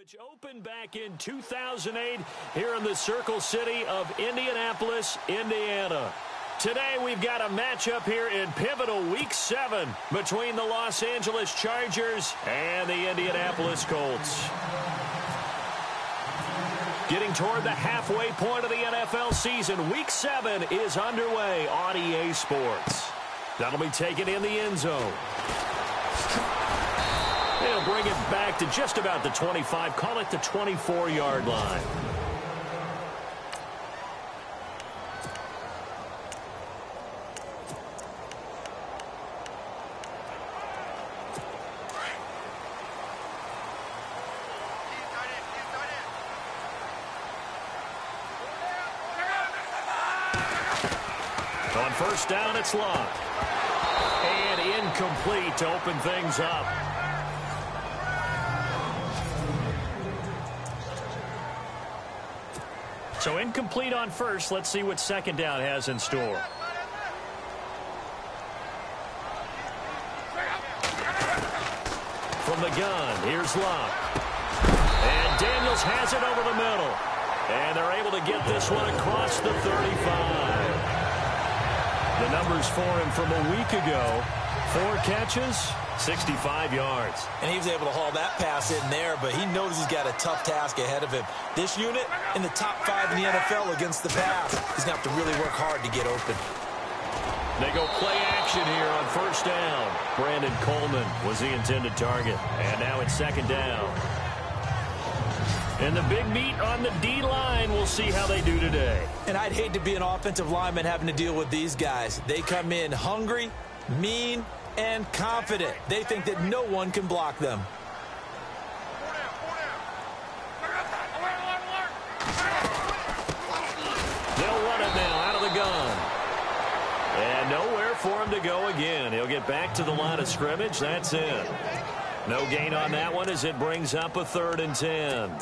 Which opened back in 2008 here in the Circle City of Indianapolis, Indiana. Today we've got a matchup here in pivotal Week 7 between the Los Angeles Chargers and the Indianapolis Colts. Getting toward the halfway point of the NFL season, Week 7 is underway on EA Sports. That'll be taken in the end zone. They'll bring it back to just about the 25, call it the 24-yard line. On first down, it's locked. And incomplete to open things up. So incomplete on first. Let's see what second down has in store. From the gun, here's Locke. And Daniels has it over the middle. And they're able to get this one across the 35. The numbers for him from a week ago. 4 catches, 65 yards. And he was able to haul that pass in there, but he knows he's got a tough task ahead of him. This unit in the top 5 in the NFL against the pass. He's going to have to really work hard to get open. They go play action here on first down. Brandon Coleman was the intended target. And now it's second down. And the big meat on the D-line, we'll see how they do today. And I'd hate to be an offensive lineman having to deal with these guys. They come in hungry, mean, and confident. They think that no one can block them. They'll run it now out of the gun. And nowhere for him to go again. He'll get back to the line of scrimmage. That's it. No gain on that one as it brings up a 3rd and 10.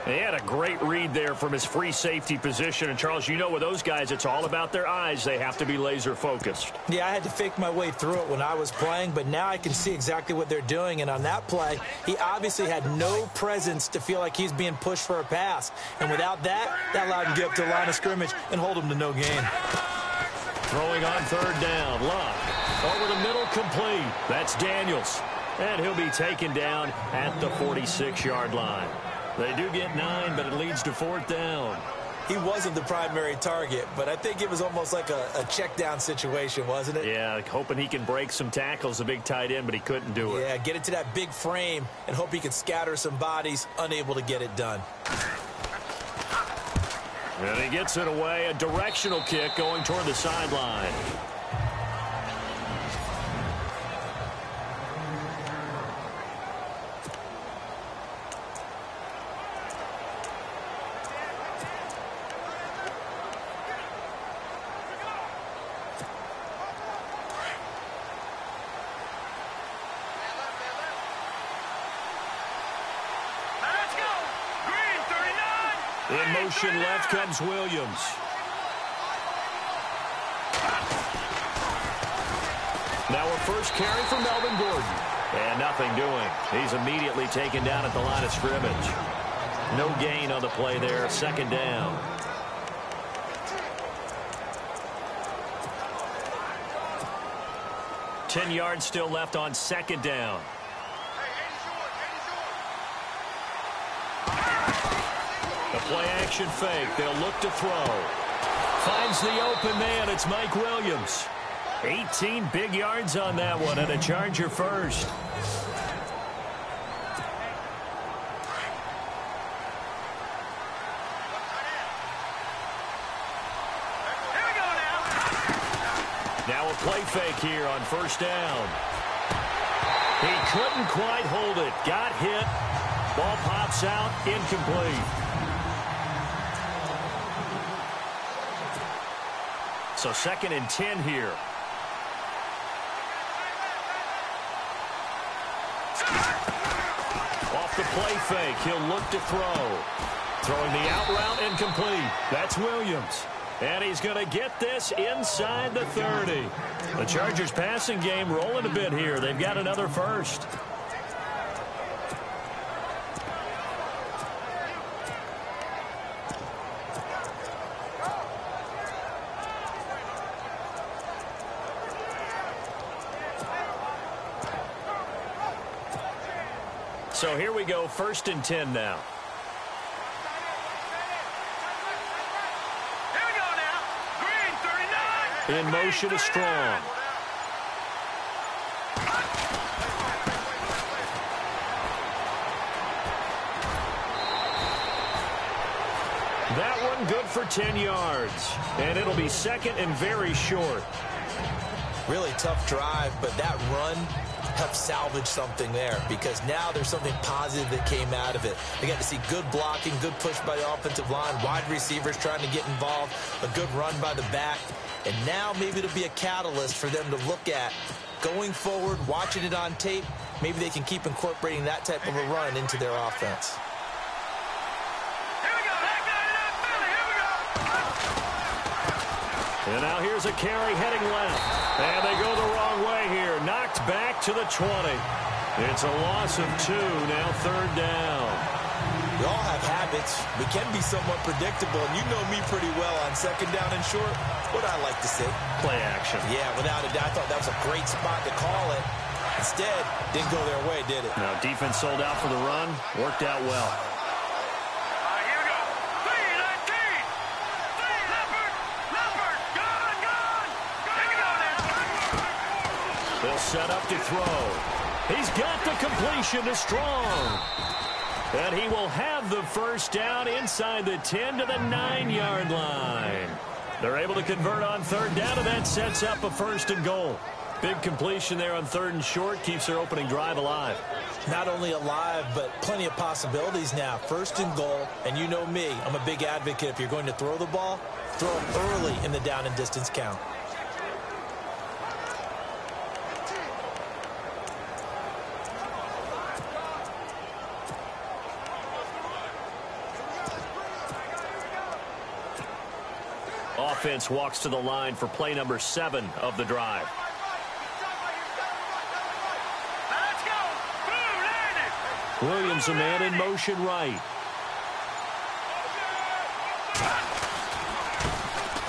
He had a great read there from his free safety position. And, Charles, you know with those guys, it's all about their eyes. They have to be laser-focused. Yeah, I had to fake my way through it when I was playing, but now I can see exactly what they're doing. And on that play, he obviously had no presence to feel like he's being pushed for a pass. And without that, that allowed him to get up to the line of scrimmage and hold him to no gain. Throwing on 3rd down. Luck. Over the middle, complete. That's Daniels. And he'll be taken down at the 46-yard line. They do get 9, but it leads to 4th down. He wasn't the primary target, but I think it was almost like a check down situation, wasn't it? Yeah, hoping he can break some tackles, a big tight end, but he couldn't do it. Yeah, get it to that big frame and hope he can scatter some bodies, unable to get it done. And he gets it away, a directional kick going toward the sideline. In motion left comes Williams. Now a first carry for Melvin Gordon. And nothing doing. He's immediately taken down at the line of scrimmage. No gain on the play there. 2nd down. Ten yards still left on 2nd down. The play-action fake. They'll look to throw. Finds the open man. It's Mike Williams. 18 big yards on that one, and a Charger first. Now a play fake here on first down. He couldn't quite hold it. Got hit. Ball pops out. Incomplete. So 2nd and 10 here. Off the play fake, he'll look to throw. Throwing the out route, incomplete. That's Williams. And he's going to get this inside the 30. The Chargers passing game rolling a bit here. They've got another first. So here we go, 1st and 10 now. Here we go now. Green, 39. In motion is Strong. That one good for 10 yards. And it'll be 2nd and very short. Really tough drive, but that run helped salvage something there because now there's something positive that came out of it. They got to see good blocking, good push by the offensive line, wide receivers trying to get involved, a good run by the back. And now maybe it'll be a catalyst for them to look at going forward, watching it on tape. Maybe they can keep incorporating that type of a run into their offense. And now here's a carry heading left. And they go the wrong way here. Knocked back to the 20. It's a loss of 2. Now 3rd down. We all have habits. We can be somewhat predictable. And you know me pretty well on 2nd down and short. What I like to see. Play action. Yeah, without a doubt. I thought that was a great spot to call it. Instead, didn't go their way, did it? Now defense sold out for the run. Worked out well. They'll set up to throw. He's got the completion to Strong. And he will have the 1st down inside the 10 to the 9-yard line. They're able to convert on 3rd down, and that sets up a 1st and goal. Big completion there on 3rd and short. Keeps their opening drive alive. Not only alive, but plenty of possibilities now. 1st and goal, and you know me. I'm a big advocate. If you're going to throw the ball, throw it early in the down and distance count. Offense walks to the line for play number 7 of the drive. Let's go. Williams, a man in motion right.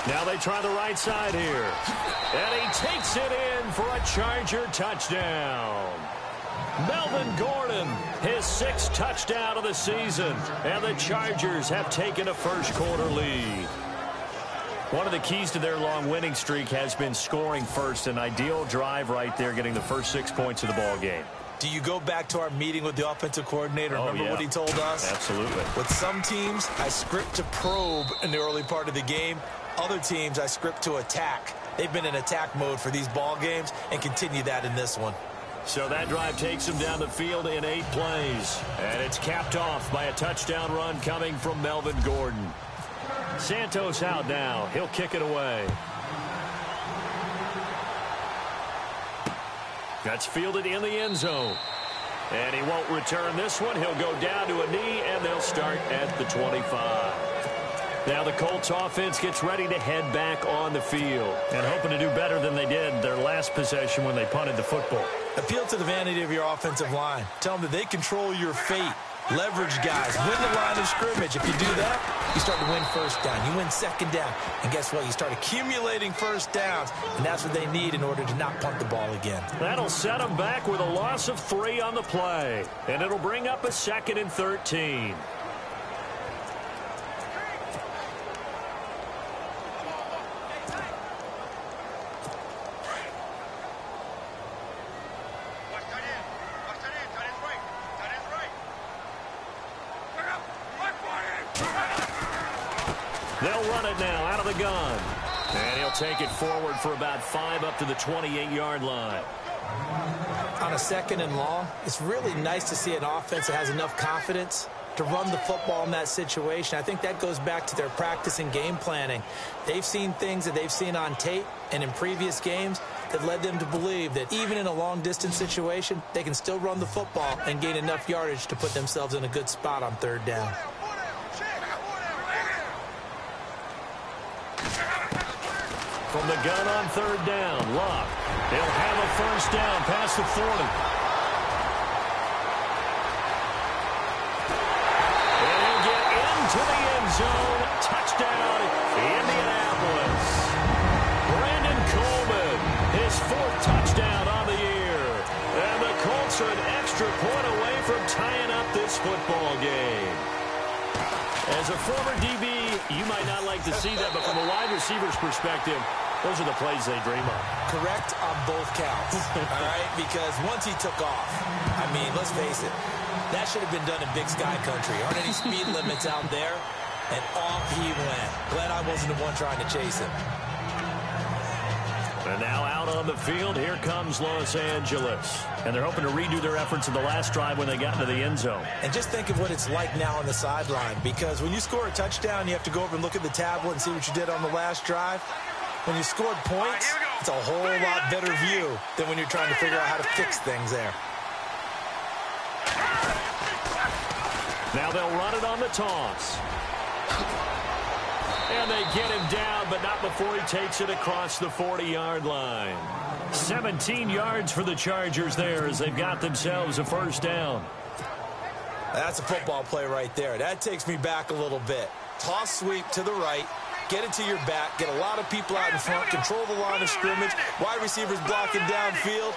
Now they try the right side here. And he takes it in for a Charger touchdown. Melvin Gordon, his 6th touchdown of the season. And the Chargers have taken a 1st quarter lead. One of the keys to their long winning streak has been scoring first. An ideal drive right there, getting the first 6 points of the ball game. Do you go back to our meeting with the offensive coordinator? Remember what he told us? Absolutely. With some teams, I script to probe in the early part of the game. Other teams, I script to attack. They've been in attack mode for these ball games and continue that in this one. So that drive takes them down the field in 8 plays. And it's capped off by a touchdown run coming from Melvin Gordon. Santos out now. He'll kick it away. That's fielded in the end zone. And he won't return this one. He'll go down to a knee, and they'll start at the 25. Now the Colts offense gets ready to head back on the field and hoping to do better than they did their last possession when they punted the football. Appeal to the vanity of your offensive line. Tell them that they control your fate. Leverage guys. Win the line of scrimmage. If you do that, you start to win 1st down. You win 2nd down. And guess what? You start accumulating 1st downs. And that's what they need in order to not punt the ball again. That'll set them back with a loss of 3 on the play. And it'll bring up a 2nd and 13. They'll run it now out of the gun. And he'll take it forward for about 5 up to the 28-yard line. On a 2nd and long, it's really nice to see an offense that has enough confidence to run the football in that situation. I think that goes back to their practice and game planning. They've seen things that they've seen on tape and in previous games that led them to believe that even in a long-distance situation, they can still run the football and gain enough yardage to put themselves in a good spot on 3rd down. From the gun on 3rd down, Luck. He'll have a 1st down past the 40. And he'll get into the end zone. Touchdown, Indianapolis. Brandon Coleman, his 4th touchdown on the year. And the Colts are an extra extra point away from tying up this football game. As a former DB, you might not like to see that, but from a wide receiver's perspective, those are the plays they dream of. Correct on both counts, all right? Because once he took off, I mean, let's face it, that should have been done in Big Sky Country. Aren't any speed limits out there? And off he went. Glad I wasn't the one trying to chase him. And now out on the field, here comes Los Angeles. And they're hoping to redo their efforts in the last drive when they got into the end zone. And just think of what it's like now on the sideline, because when you score a touchdown, you have to go over and look at the tablet and see what you did on the last drive. When you scored points, it's a whole lot better view than when you're trying to figure out how to fix things there. Now they'll run it on the toss. And they get him down, but not before he takes it across the 40-yard line. 17 yards for the Chargers there as they've got themselves a first down. That's a football play right there. That takes me back a little bit. Toss sweep to the right, get it to your back, get a lot of people out in front, control the line of scrimmage, wide receivers blocking downfield.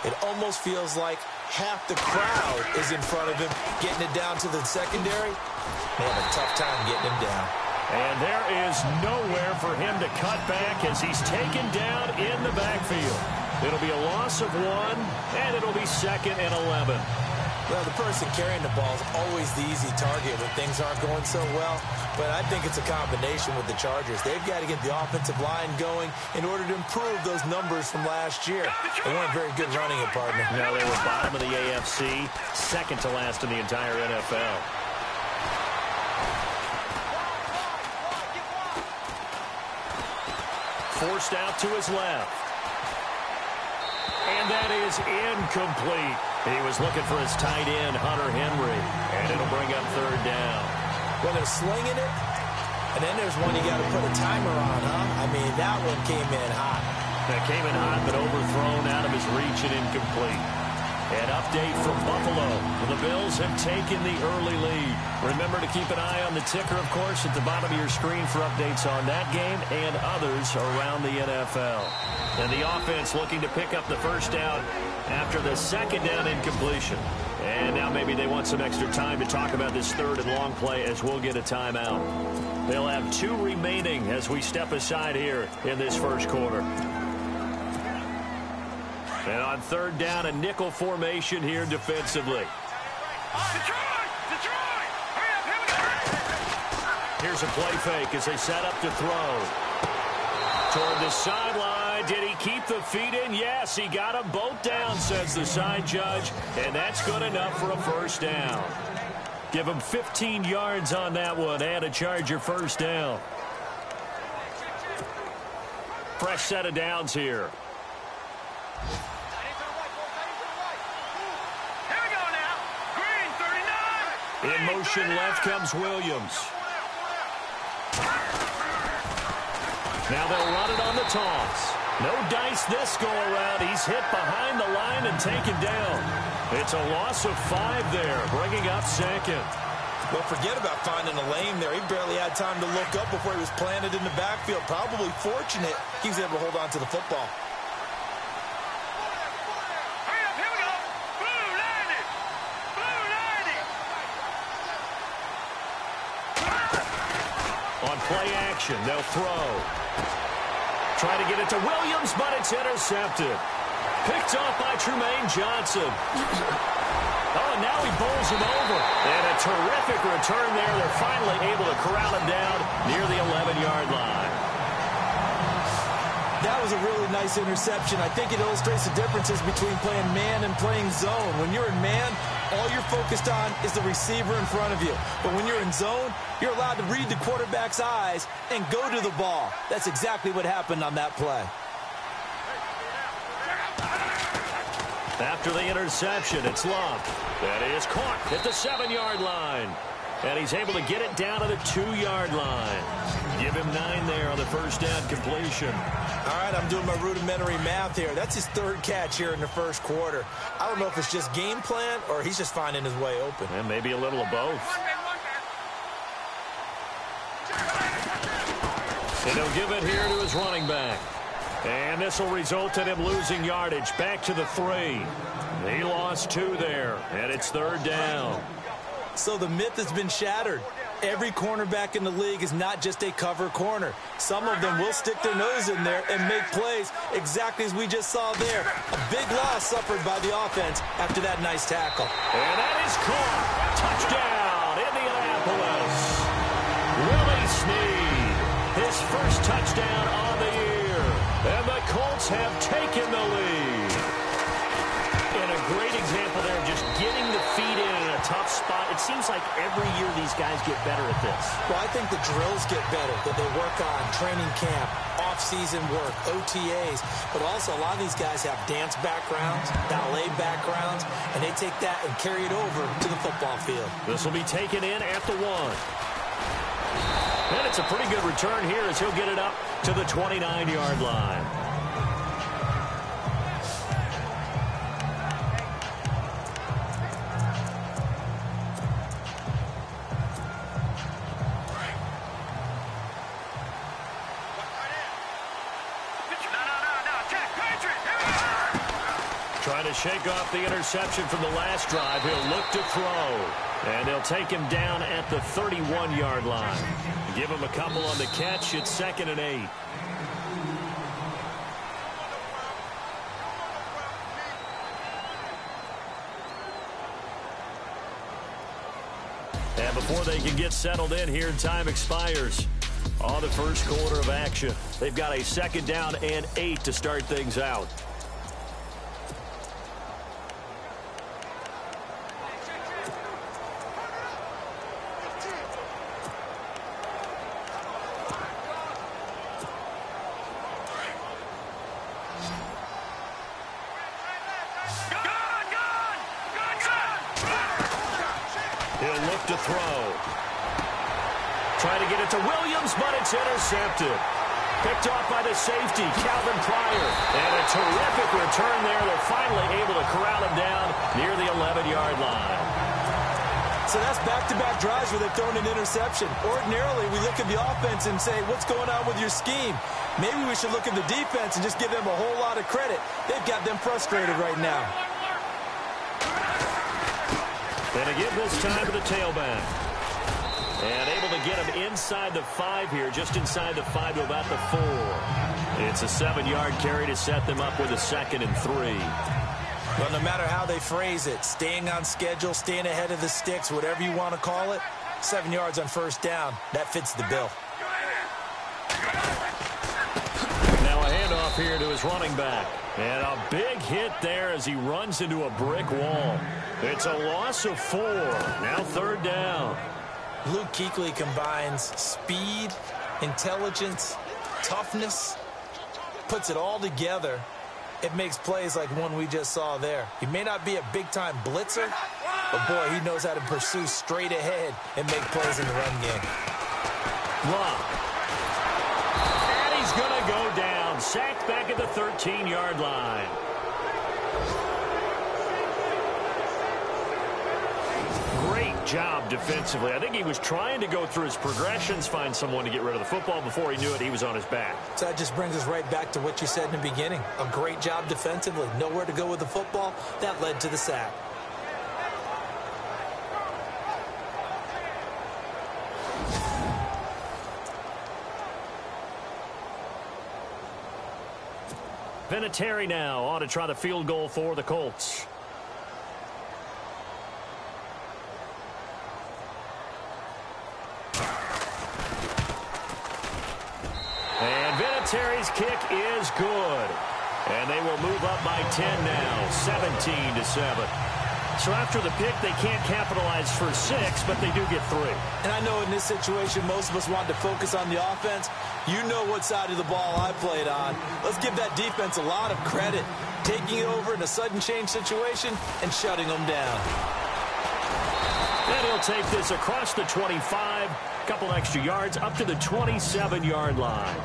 It almost feels like half the crowd is in front of him, getting it down to the secondary. They have a tough time getting him down. And there is nowhere for him to cut back as he's taken down in the backfield. It'll be a loss of 1, and it'll be 2nd and 11. Well, the person carrying the ball is always the easy target when things aren't going so well. But I think it's a combination with the Chargers. They've got to get the offensive line going in order to improve those numbers from last year. They weren't very good running it, partner. No, they were bottom of the AFC, second to last in the entire NFL. Forced out to his left. And that is incomplete. He was looking for his tight end, Hunter Henry. And it'll bring up third down. Well, they're slinging it. And then there's one you got to put a timer on, huh? I mean, that one came in hot. That came in hot, but overthrown out of his reach and incomplete. An update from Buffalo. The Bills have taken the early lead. Remember to keep an eye on the ticker, of course, at the bottom of your screen for updates on that game and others around the NFL. And the offense looking to pick up the first down after the second down incompletion. And now maybe they want some extra time to talk about this third and long play as we'll get a timeout. They'll have 2 remaining as we step aside here in this first quarter. And on third down, a nickel formation here defensively. Here's a play fake as they set up to throw. Toward the sideline. Did he keep the feet in? Yes, he got them both down, says the side judge. And that's good enough for a first down. Give him 15 yards on that one and a Charger first down. Fresh set of downs here. In motion left comes Williams. Now they'll run it on the toss. No dice this go-around. He's hit behind the line and taken down. It's a loss of 5 there, bringing up second. Well, forget about finding a lane there. He barely had time to look up before he was planted in the backfield. Probably fortunate he was able to hold on to the football. On play action, they'll throw. Try to get it to Williams, but it's intercepted. Picked off by Trumaine Johnson. Oh, and now he bowls him over. And a terrific return there. They're finally able to corral him down near the 11-yard line. That was a really nice interception. I think it illustrates the differences between playing man and playing zone. When you're in man, all you're focused on is the receiver in front of you. But when you're in zone, you're allowed to read the quarterback's eyes and go to the ball. That's exactly what happened on that play. After the interception, it's Love. That is caught at the 7-yard line. And he's able to get it down to the 2-yard line. Give him 9 there on the first down completion. All right, I'm doing my rudimentary math here. That's his 3rd catch here in the first quarter. I don't know if it's just game plan or he's just finding his way open. And maybe a little of both. And he'll give it here to his running back. And this will result in him losing yardage back to the 3. He lost 2 there, and it's 3rd down. So the myth has been shattered. Every cornerback in the league is not just a cover corner. Some of them will stick their nose in there and make plays exactly as we just saw there. A big loss suffered by the offense after that nice tackle. And that is caught. Touchdown, Indianapolis. Willie Snead, his first touchdown on the year. And the Colts have taken the lead. And a great example there of just getting the feet in a tough spot. It seems like every year these guys get better at this. Well, I think the drills get better that they work on, training camp, off-season work, OTAs. But also a lot of these guys have dance backgrounds, ballet backgrounds, and they take that and carry it over to the football field. This will be taken in at the 1. And it's a pretty good return here as he'll get it up to the 29-yard line. Trying to shake off the interception from the last drive. He'll look to throw. And they'll take him down at the 31-yard line. Give him a couple on the catch. It's 2nd and 8. And before they can get settled in here, time expires on the first quarter of action. They've got a 2nd down and 8 to start things out. To throw. Trying to get it to Williams, but it's intercepted. Picked off by the safety, Calvin Pryor. And a terrific return there. They're finally able to corral him down near the 11-yard line. So that's back-to-back drives where they've thrown an interception. Ordinarily, we look at the offense and say, what's going on with your scheme? Maybe we should look at the defense and just give them a whole lot of credit. They've got them frustrated right now. And again this time to the tailback. And able to get him inside the 5 here, just inside the 5 to about the 4. It's a 7-yard carry to set them up with a 2nd and 3. Well, no matter how they phrase it, staying on schedule, staying ahead of the sticks, whatever you want to call it, 7 yards on 1st down, that fits the bill. Now a handoff here to his running back. And a big hit there as he runs into a brick wall. It's a loss of 4. Now 3rd down. Luke Kuechly combines speed, intelligence, toughness, puts it all together. It makes plays like one we just saw there. He may not be a big-time blitzer, but, boy, he knows how to pursue straight ahead and make plays in the run game. Long. And he's going to go down. Sacked back at the 13-yard line. Great job defensively. I think he was trying to go through his progressions, find someone to get rid of the football. Before he knew it, he was on his back. So that just brings us right back to what you said in the beginning. A great job defensively. Nowhere to go with the football. That led to the sack. Vinatieri now on to try the field goal for the Colts. And Vinatieri's kick is good. And they will move up by 10 now, 17-7. So after the pick, they can't capitalize for 6, but they do get 3. And I know in this situation, most of us wanted to focus on the offense. You know what side of the ball I played on. Let's give that defense a lot of credit, taking it over in a sudden change situation and shutting them down. And he'll take this across the 25, a couple extra yards, up to the 27-yard line.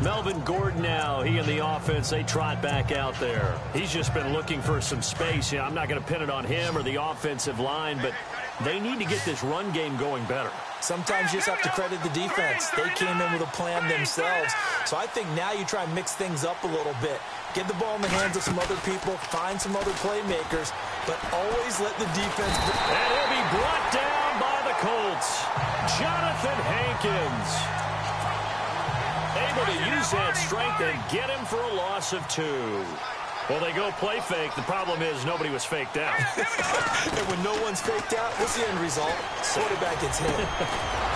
Melvin Gordon now, he and the offense, they trot back out there. He's just been looking for some space. I'm not going to pin it on him or the offensive line, but they need to get this run game going better. Sometimes you just have to credit the defense. They came in with a plan themselves. So I think now you try and mix things up a little bit. Get the ball in the hands of some other people, find some other playmakers, but always let the defense... And he'll be brought down by the Colts. Jonathan Hankins. Able to use that strength and get him for a loss of 2. Well, they go play fake. The problem is nobody was faked out. And when no one's faked out, what's the end result? Quarterback gets hit.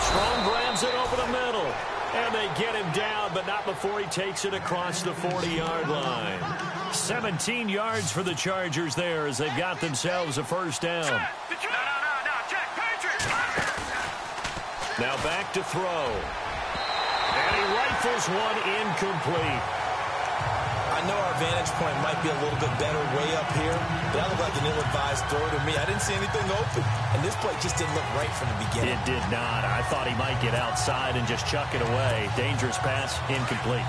Strong grabs it over the middle. And they get him down, but not before he takes it across the 40-yard line. 17 yards for the Chargers there as they've got themselves a first down. Now back to throw. And he rifles one incomplete. I know our vantage point might be a little bit better way up here, but that looked like an ill-advised throw to me. I didn't see anything open, and this play just didn't look right from the beginning. It did not. I thought he might get outside and just chuck it away. Dangerous pass, incomplete.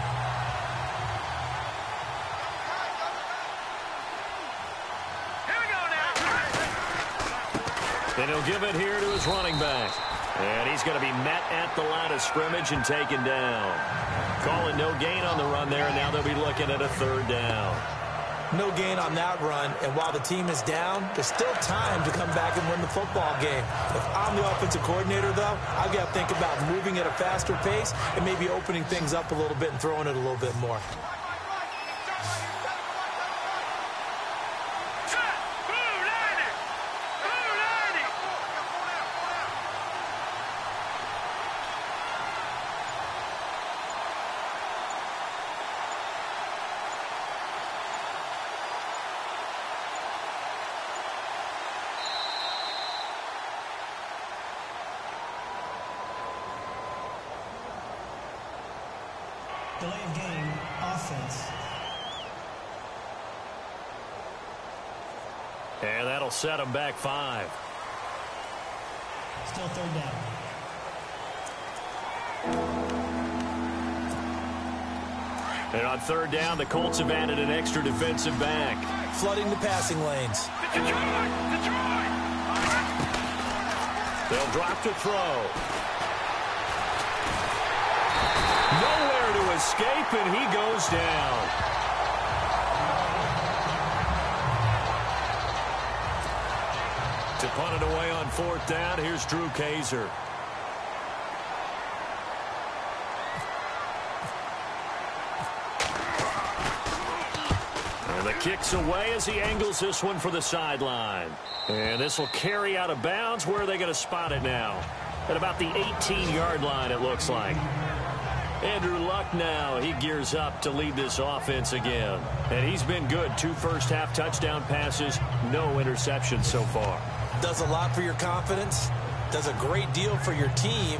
Here we go now. And he'll give it here to his running back. And he's going to be met at the line of scrimmage and taken down. Calling no gain on the run there, and now they'll be looking at a third down. No gain on that run, and while the team is down, there's still time to come back and win the football game. If I'm the offensive coordinator, though, I've got to think about moving at a faster pace and maybe opening things up a little bit and throwing it a little bit more. Delay of game, offense. And that'll set him back 5. Still third down. And on third down, the Colts have added an extra defensive back. Flooding the passing lanes. They'll drop to throw. Nowhere to escape, and he goes down. To punt it away on fourth down, here's Drew Kaiser. And the kick's away as he angles this one for the sideline. And this will carry out of bounds. Where are they going to spot it now? At about the 18-yard line, it looks like. Andrew Luck now, he gears up to lead this offense again. And he's been good. 2 first-half touchdown passes, no interceptions so far. Does a lot for your confidence, does a great deal for your team,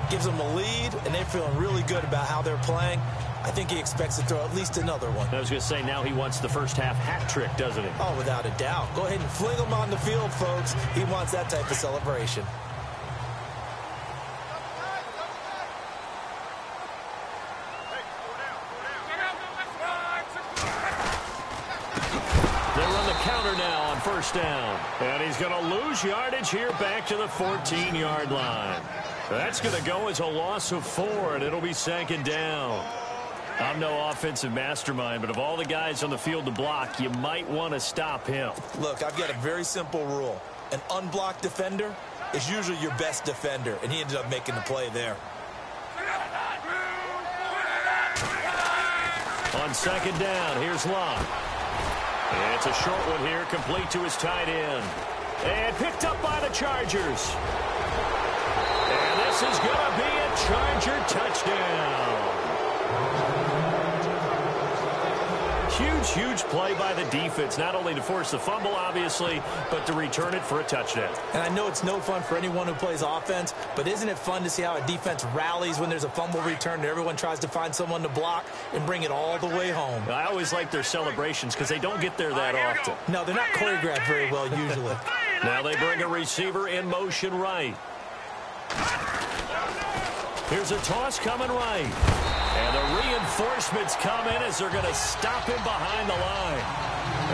gives them a lead, and they're feeling really good about how they're playing. I think he expects to throw at least another one. I was going to say, now he wants the first-half hat trick, doesn't he? Oh, without a doubt. Go ahead and fling him on the field, folks. He wants that type of celebration. First down. And he's going to lose yardage here back to the 14-yard line. That's going to go as a loss of 4, and it'll be second down. I'm no offensive mastermind, but of all the guys on the field to block, you might want to stop him. Look, I've got a very simple rule. An unblocked defender is usually your best defender, and he ended up making the play there. On second down, here's Long. And it's a short one here, complete to his tight end. And picked up by the Chargers. And this is going to be a Charger touchdown. Huge play by the defense, not only to force the fumble, obviously, but to return it for a touchdown. And I know it's no fun for anyone who plays offense, but isn't it fun to see how a defense rallies when there's a fumble return and everyone tries to find someone to block and bring it all the way home? I always like their celebrations because they don't get there that often. No, they're not choreographed very well usually. Now they bring a receiver in motion right. Here's a toss coming right. And the reinforcements come in as they're going to stop him behind the line.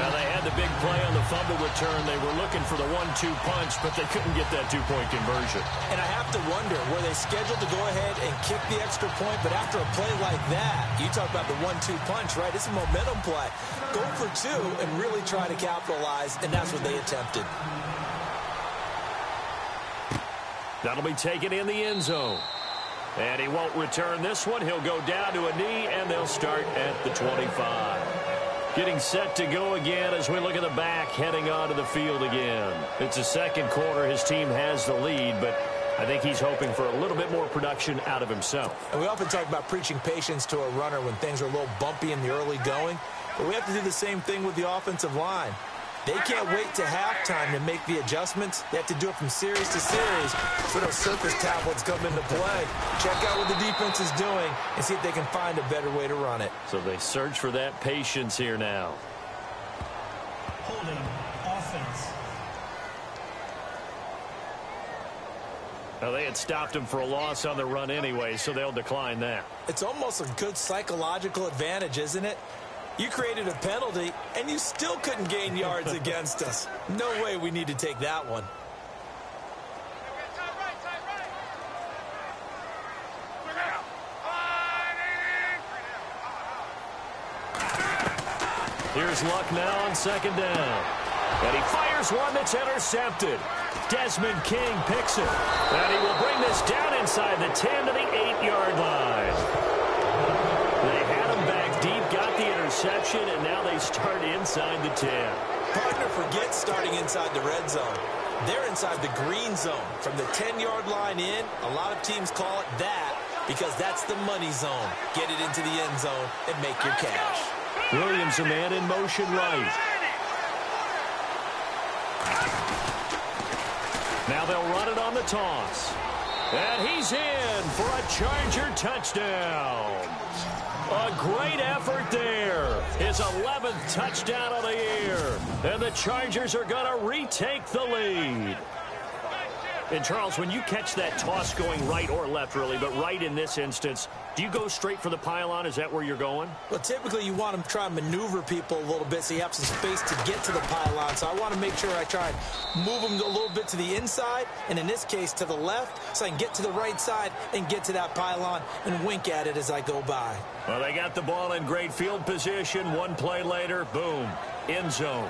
Well, they had the big play on the fumble return. They were looking for the 1-2 punch, but they couldn't get that two-point conversion. And I have to wonder, were they scheduled to go ahead and kick the extra point? But after a play like that, you talk about the 1-2 punch, right? It's a momentum play. Go for two and really try to capitalize, and that's what they attempted. That'll be taken in the end zone. And he won't return this one. He'll go down to a knee, and they'll start at the 25. Getting set to go again as we look at the back, heading onto the field again. It's the second quarter. His team has the lead, but I think he's hoping for a little bit more production out of himself. And we often talk about preaching patience to a runner when things are a little bumpy in the early going, but we have to do the same thing with the offensive line. They can't wait to halftime to make the adjustments. They have to do it from series to series. So those surface tablets come into play. Check out what the defense is doing and see if they can find a better way to run it. So they search for that patience here now. Holding offense. Now, they had stopped him for a loss on the run anyway, so they'll decline that. It's almost a good psychological advantage, isn't it? You created a penalty, and you still couldn't gain yards against us. No way we need to take that one. Here's Luck now on second down. And he fires one that's intercepted. Desmond King picks it. And he will bring this down inside the 10 to the 8-yard line. They had him back deep, got the interception, and now they start inside the 10. Partner forgets starting inside the red zone. They're inside the green zone. From the 10-yard line in, a lot of teams call it that because that's the money zone. Get it into the end zone and make your cash. Williams, a man in motion right. Now they'll run it on the toss. And he's in for a Charger touchdown. A great effort there. His 11th touchdown of the year. And the Chargers are going to retake the lead. And, Charles, when you catch that toss going right or left, really, but right in this instance, do you go straight for the pylon? Is that where you're going? Well, typically you want to try and maneuver people a little bit so you have some space to get to the pylon. So I want to make sure I try and move them a little bit to the inside, and in this case to the left, so I can get to the right side and get to that pylon and wink at it as I go by. Well, they got the ball in great field position. One play later, boom, end zone.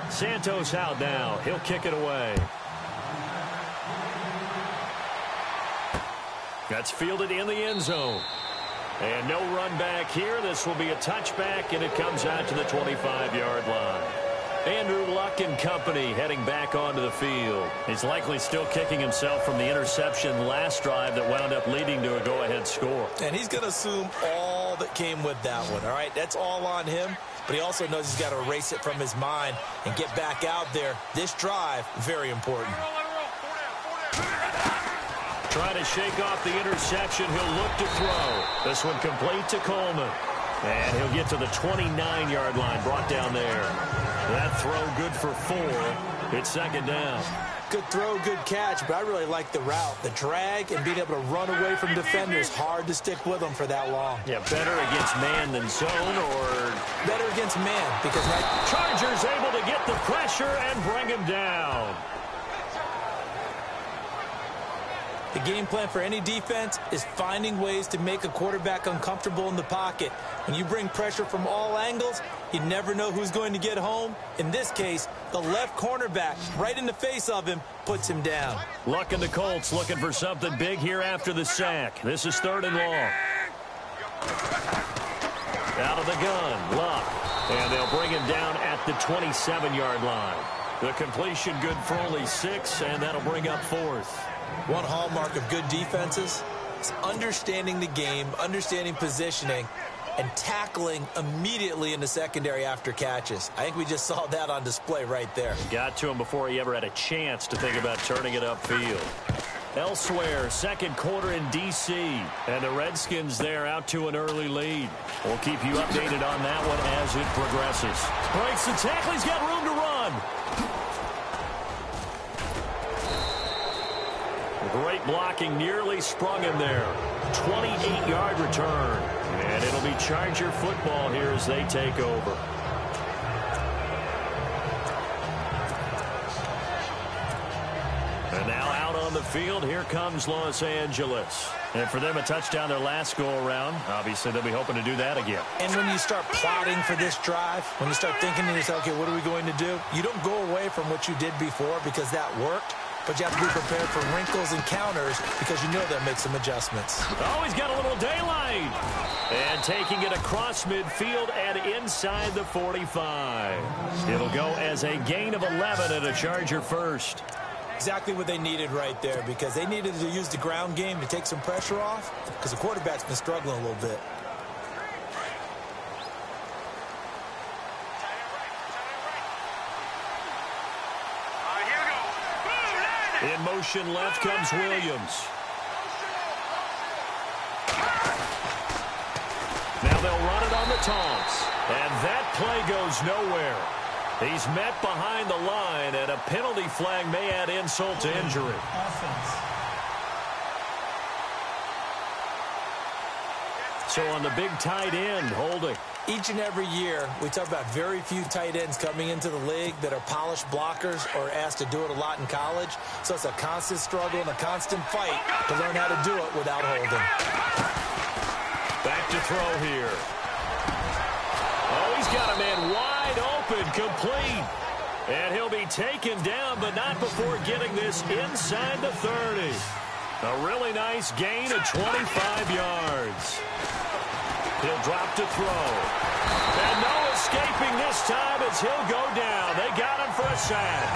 Santos out now. He'll kick it away. That's fielded in the end zone. And no run back here. This will be a touchback, and it comes out to the 25-yard line. Andrew Luck and company heading back onto the field. He's likely still kicking himself from the interception last drive that wound up leading to a go-ahead score. And he's going to assume all that came with that one, all right? That's all on him, but he also knows he's got to erase it from his mind and get back out there. This drive, very important. Trying to shake off the interception. He'll look to throw. This one complete to Coleman. And he'll get to the 29-yard line, brought down there. That throw good for 4. It's second down. Good throw, good catch, but I really like the route. The drag and being able to run away from defenders. Hard to stick with them for that long. Yeah, better against man than zone, or better against man, because Chargers able to get the pressure and bring him down. The game plan for any defense is finding ways to make a quarterback uncomfortable in the pocket. When you bring pressure from all angles, you never know who's going to get home. In this case, the left cornerback, right in the face of him, puts him down. Luck and the Colts looking for something big here after the sack. This is 3rd and long. Out of the gun, Luck. And they'll bring him down at the 27-yard line. The completion good for only 6, and that'll bring up 4th. One hallmark of good defenses is understanding the game, understanding positioning, and tackling immediately in the secondary after catches. I think we just saw that on display right there. Got to him before he ever had a chance to think about turning it upfield. Elsewhere, second quarter in D.C., and the Redskins there out to an early lead. We'll keep you updated on that one as it progresses. Breaks the tackle. He's got room to run. Great blocking, nearly sprung him there. 28-yard return. And it'll be Charger football here as they take over. And now out on the field, here comes Los Angeles. And for them, a touchdown their last go-around. Obviously, they'll be hoping to do that again. And when you start plotting for this drive, when you start thinking to yourself, okay, what are we going to do? You don't go away from what you did before because that worked. But you have to be prepared for wrinkles and counters because you know they'll make some adjustments. Oh, he's got a little daylight. And taking it across midfield and inside the 45. It'll go as a gain of 11 and a Charger first. Exactly what they needed right there because they needed to use the ground game to take some pressure off because the quarterback's been struggling a little bit. In motion left comes Williams. Now they'll run it on the taunts. And that play goes nowhere. He's met behind the line, and a penalty flag may add insult to injury. So on the big tight end, holding. Each and every year, we talk about very few tight ends coming into the league that are polished blockers or asked to do it a lot in college. So it's a constant struggle and a constant fight to learn how to do it without holding. Back to throw here. Oh, he's got a man wide open, complete. And he'll be taken down, but not before getting this inside the 30. A really nice gain of 25 yards. He'll drop to throw. And no escaping this time as he'll go down. They got him for a sack.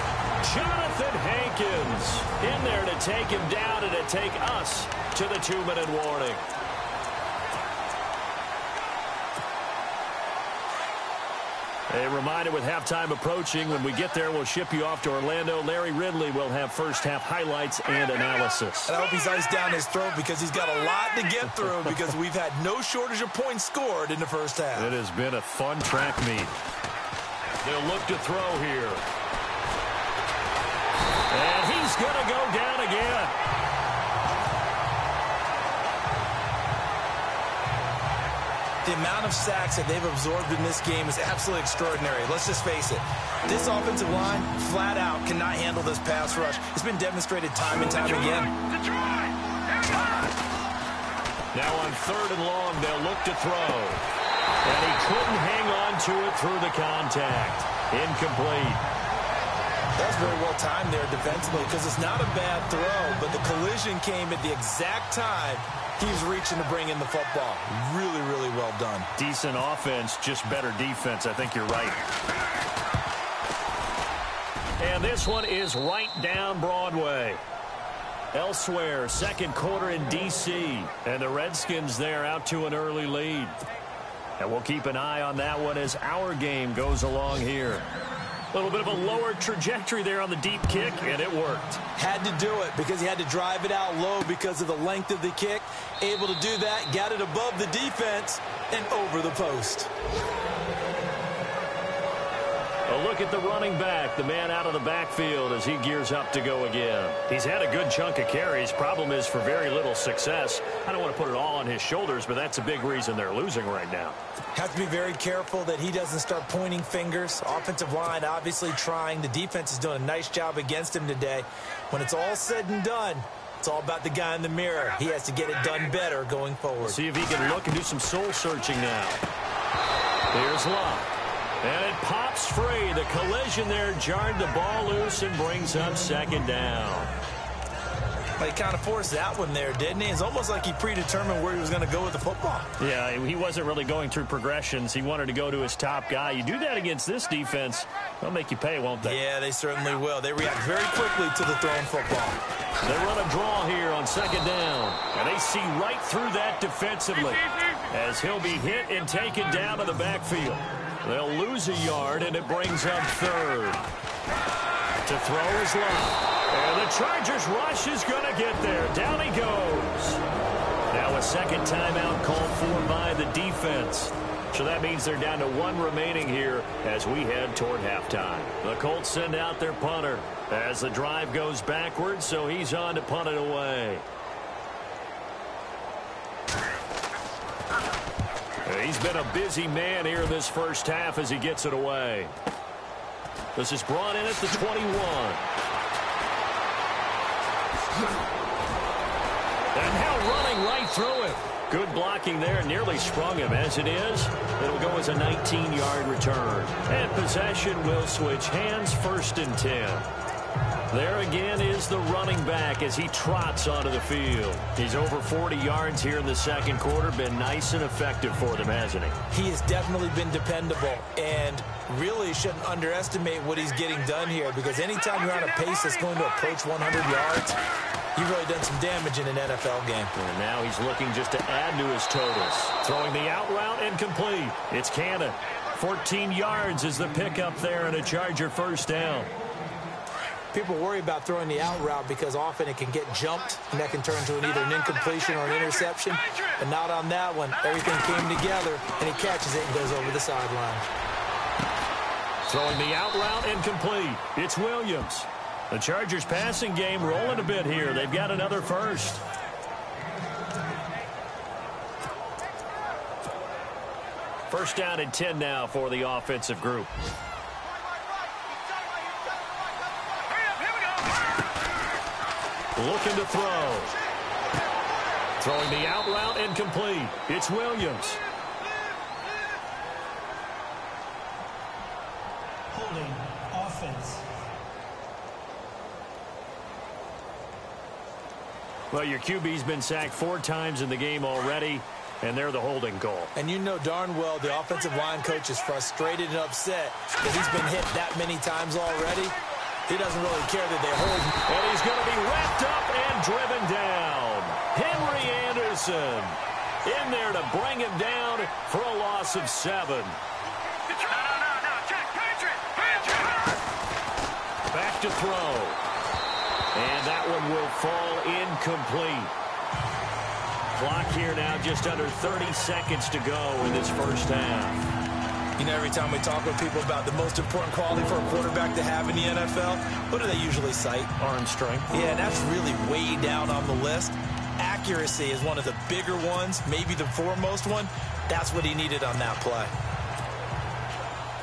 Jonathan Hankins in there to take him down and to take us to the 2-minute warning. A reminder with halftime approaching, when we get there, we'll ship you off to Orlando. Larry Ridley will have first-half highlights and analysis. And I hope he's iced down his throat because he's got a lot to get through because we've had no shortage of points scored in the first half. It has been a fun track meet. They'll look to throw here. And he's going to go down again. The amount of sacks that they've absorbed in this game is absolutely extraordinary. Let's just face it. This offensive line, flat out, cannot handle this pass rush. It's been demonstrated time and time again. Now on 3rd and long, they'll look to throw. And he couldn't hang on to it through the contact. Incomplete. That was very well timed there defensively because it's not a bad throw, but the collision came at the exact time he was reaching to bring in the football. Really, really well done. Decent offense, just better defense. I think you're right. And this one is right down Broadway. Elsewhere, second quarter in D.C. And the Redskins there out to an early lead. And we'll keep an eye on that one as our game goes along here. A little bit of a lower trajectory there on the deep kick, and it worked. Had to do it because he had to drive it out low because of the length of the kick. Able to do that, got it above the defense and over the post. A look at the running back, the man out of the backfield as he gears up to go again. He's had a good chunk of carries. Problem is for very little success. I don't want to put it all on his shoulders, but that's a big reason they're losing right now. Have to be very careful that he doesn't start pointing fingers. Offensive line obviously trying. The defense is doing a nice job against him today. When it's all said and done, it's all about the guy in the mirror. He has to get it done better going forward. See if he can look and do some soul searching now. Here's Luck. And it pops free. The collision there jarred the ball loose and brings up second down. Well, he kind of forced that one there, didn't he? It's almost like he predetermined where he was going to go with the football. Yeah, he wasn't really going through progressions. He wanted to go to his top guy. You do that against this defense, they'll make you pay, won't they? Yeah, they certainly will. They react very quickly to the thrown football. They run a draw here on second down. And they see right through that defensively as he'll be hit and taken down to the backfield. They'll lose a yard, and it brings up third. To throw is Luck. And the Chargers rush is going to get there. Down he goes. Now a second timeout called for by the defense. So that means they're down to one remaining here as we head toward halftime. The Colts send out their punter as the drive goes backwards, so he's on to punt it away. He's been a busy man here in this first half as he gets it away. This is brought in at the 21. And now running right through him. Good blocking there. Nearly sprung him. As it is, it'll go as a 19-yard return. And possession will switch hands, 1st and 10. There again is the running back as he trots onto the field. He's over 40 yards here in the second quarter. Been nice and effective for them, hasn't he? He has definitely been dependable and really shouldn't underestimate what he's getting done here because anytime you're on a pace that's going to approach 100 yards, you've really done some damage in an NFL game. And now he's looking just to add to his totals. Throwing the out route incomplete. It's Cannon. 14 yards is the pickup there and a Charger first down. People worry about throwing the out route because often it can get jumped, and that can turn into either an incompletion or an interception. But not on that one. Everything came together, and he catches it and goes over the sideline. Throwing the out route incomplete. It's Williams. The Chargers passing game rolling a bit here. They've got another first. First down and 10 now for the offensive group. Looking to throw. Throwing the out route incomplete. It's Williams. Holding offense. Well, your QB's been sacked 4 times in the game already, and they're the holding goal. And you know darn well the offensive line coach is frustrated and upset that he's been hit that many times already. He doesn't really care that they hold him. And he's going to be wrapped up and driven down. Henry Anderson in there to bring him down for a loss of 7. Back to throw. And that one will fall incomplete. Clock here now just under 30 seconds to go in this first half. You know, every time we talk with people about the most important quality for a quarterback to have in the NFL, what do they usually cite? Arm strength. Yeah, and that's really way down on the list. Accuracy is one of the bigger ones, maybe the foremost one. That's what he needed on that play.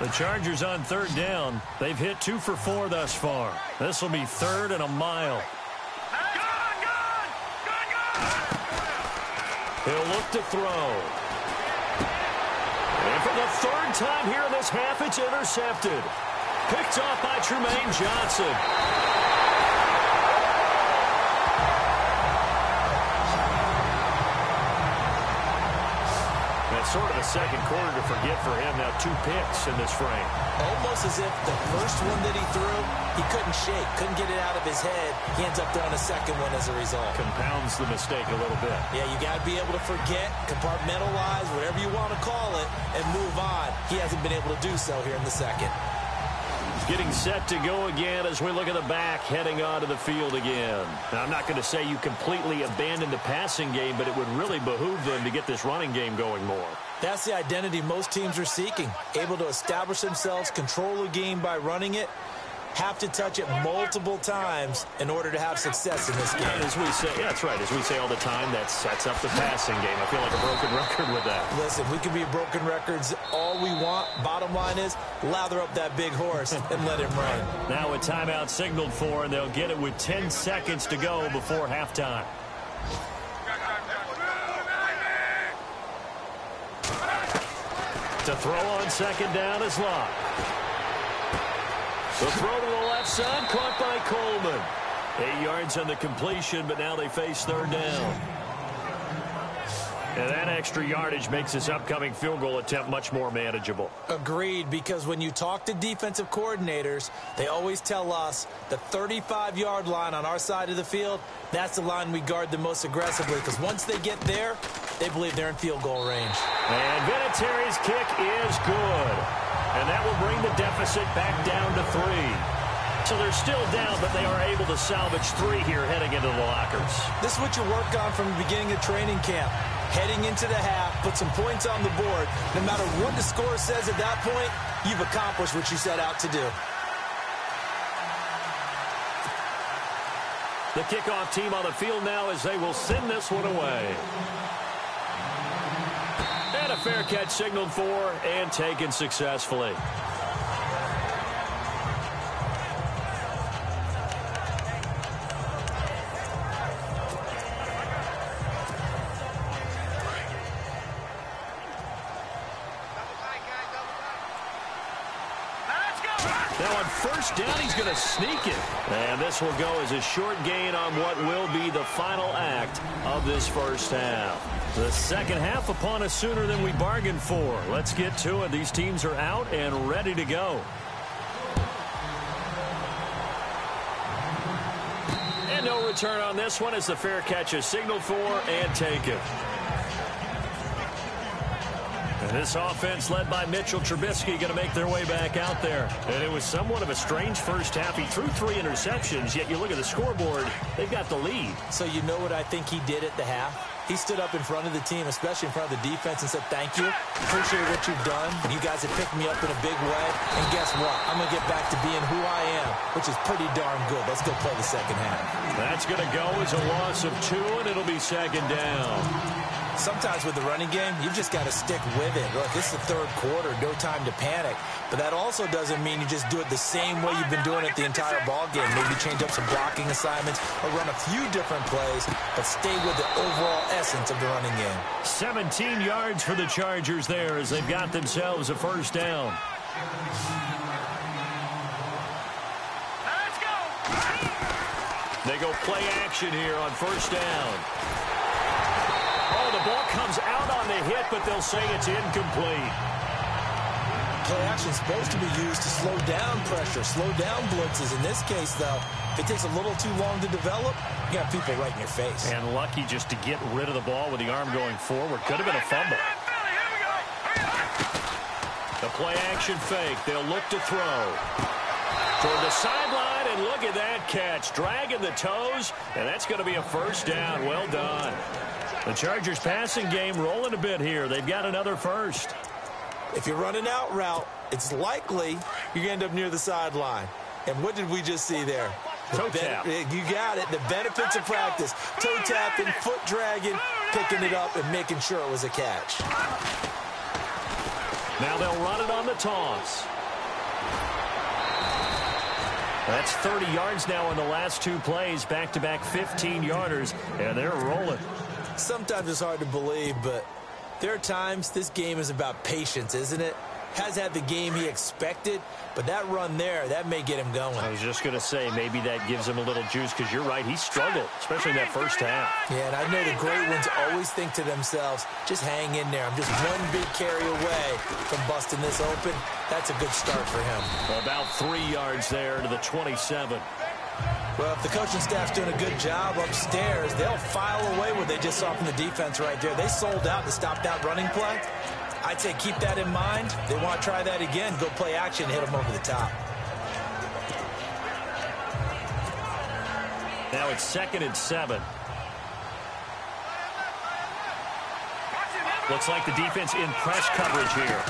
The Chargers on third down. They've hit 2 for 4 thus far. This will be 3rd and a mile. He'll look to throw. And for the 3rd time here in this half, it's intercepted. Picked off by Tremaine Johnson. That's sort of a second quarter to forget for him. Now 2 picks in this frame. Almost as if the first one that he threw, he couldn't shake, couldn't get it out of his head. He ends up throwing a second one as a result. Compounds the mistake a little bit. Yeah, you got to be able to forget, compartmentalize, whatever you want to call it, and move on. He hasn't been able to do so here in the second. Getting set to go again as we look at the back, heading onto the field again. Now, I'm not going to say you completely abandon the passing game, but it would really behoove them to get this running game going more. That's the identity most teams are seeking. Able to establish themselves, control the game by running it, have to touch it multiple times in order to have success in this game. And as we say, yeah, that's right. As we say all the time, that sets up the passing game. I feel like a broken record with that. Listen, we can be broken records all we want. Bottom line is, lather up that big horse and let him run. Now a timeout signaled for, and they'll get it with 10 seconds to go before halftime. To throw on second down is Locke. The throw to the left side, caught by Coleman. 8 yards on the completion, but now they face third down. And that extra yardage makes this upcoming field goal attempt much more manageable. Agreed, because when you talk to defensive coordinators, they always tell us the 35-yard line on our side of the field, that's the line we guard the most aggressively, because once they get there, they believe they're in field goal range. And Vinatieri's kick is good. And that will bring the deficit back down to 3. So they're still down, but they are able to salvage 3 here heading into the lockers. This is what you work on from the beginning of training camp. Heading into the half, put some points on the board. No matter what the score says at that point, you've accomplished what you set out to do. The kickoff team on the field now as they will send this one away. And a fair catch signaled for and taken successfully. Now on first down, he's going to sneak it. And this will go as a short gain on what will be the final act of this first half. The second half upon us sooner than we bargained for. Let's get to it. These teams are out and ready to go. And no return on this one as the fair catch is signaled for and taken. And this offense led by Mitchell Trubisky going to make their way back out there. And it was somewhat of a strange first half. He threw 3 interceptions, yet you look at the scoreboard, they've got the lead. So you know what I think he did at the half? He stood up in front of the team, especially in front of the defense, and said, thank you. Appreciate what you've done. You guys have picked me up in a big way. And guess what? I'm going to get back to being who I am, which is pretty darn good. Let's go play the second half. That's going to go as a loss of 2, and it'll be second down. Sometimes with the running game, you've just got to stick with it. Look, this is the third quarter, no time to panic. But that also doesn't mean you just do it the same way you've been doing it the entire ball game. Maybe change up some blocking assignments or run a few different plays, but stay with the overall essence of the running game. 17 yards for the Chargers there as they've got themselves a first down. Let's go. They go play action here on first down. Oh, the ball comes out on the hit, but they'll say it's incomplete. Play action is supposed to be used to slow down pressure, slow down blitzes. In this case, though, if it takes a little too long to develop, you got people right in your face. And lucky just to get rid of the ball with the arm going forward. Could have been a fumble. The play action fake. They'll look to throw. Toward the sideline, and look at that catch. Dragging the toes, and that's going to be a first down. Well done. The Chargers passing game rolling a bit here. They've got another first. If you run an out route, it's likely you're going to end up near the sideline. And what did we just see there? Toe tap. You got it. The benefits of practice. Toe tapping, foot dragging, picking it up, and making sure it was a catch. Now they'll run it on the toss. That's 30 yards now in the last 2 plays. Back-to-back 15-yarders, and they're rolling. Sometimes it's hard to believe, but there are times this game is about patience, isn't it? has had the game he expected, but that run there, that may get him going. I was just going to say, maybe that gives him a little juice, because you're right, he struggled, especially in that first half. Yeah, and I know the great ones always think to themselves, just hang in there. I'm just one big carry away from busting this open. That's a good start for him. About 3 yards there to the 27. Well, if the coaching staff's doing a good job upstairs, they'll file away what they just saw from the defense right there. They sold out to stop that running play. I'd say keep that in mind. They want to try that again, go play action, hit them over the top. Now it's 2nd and 7. Looks like the defense in press coverage here.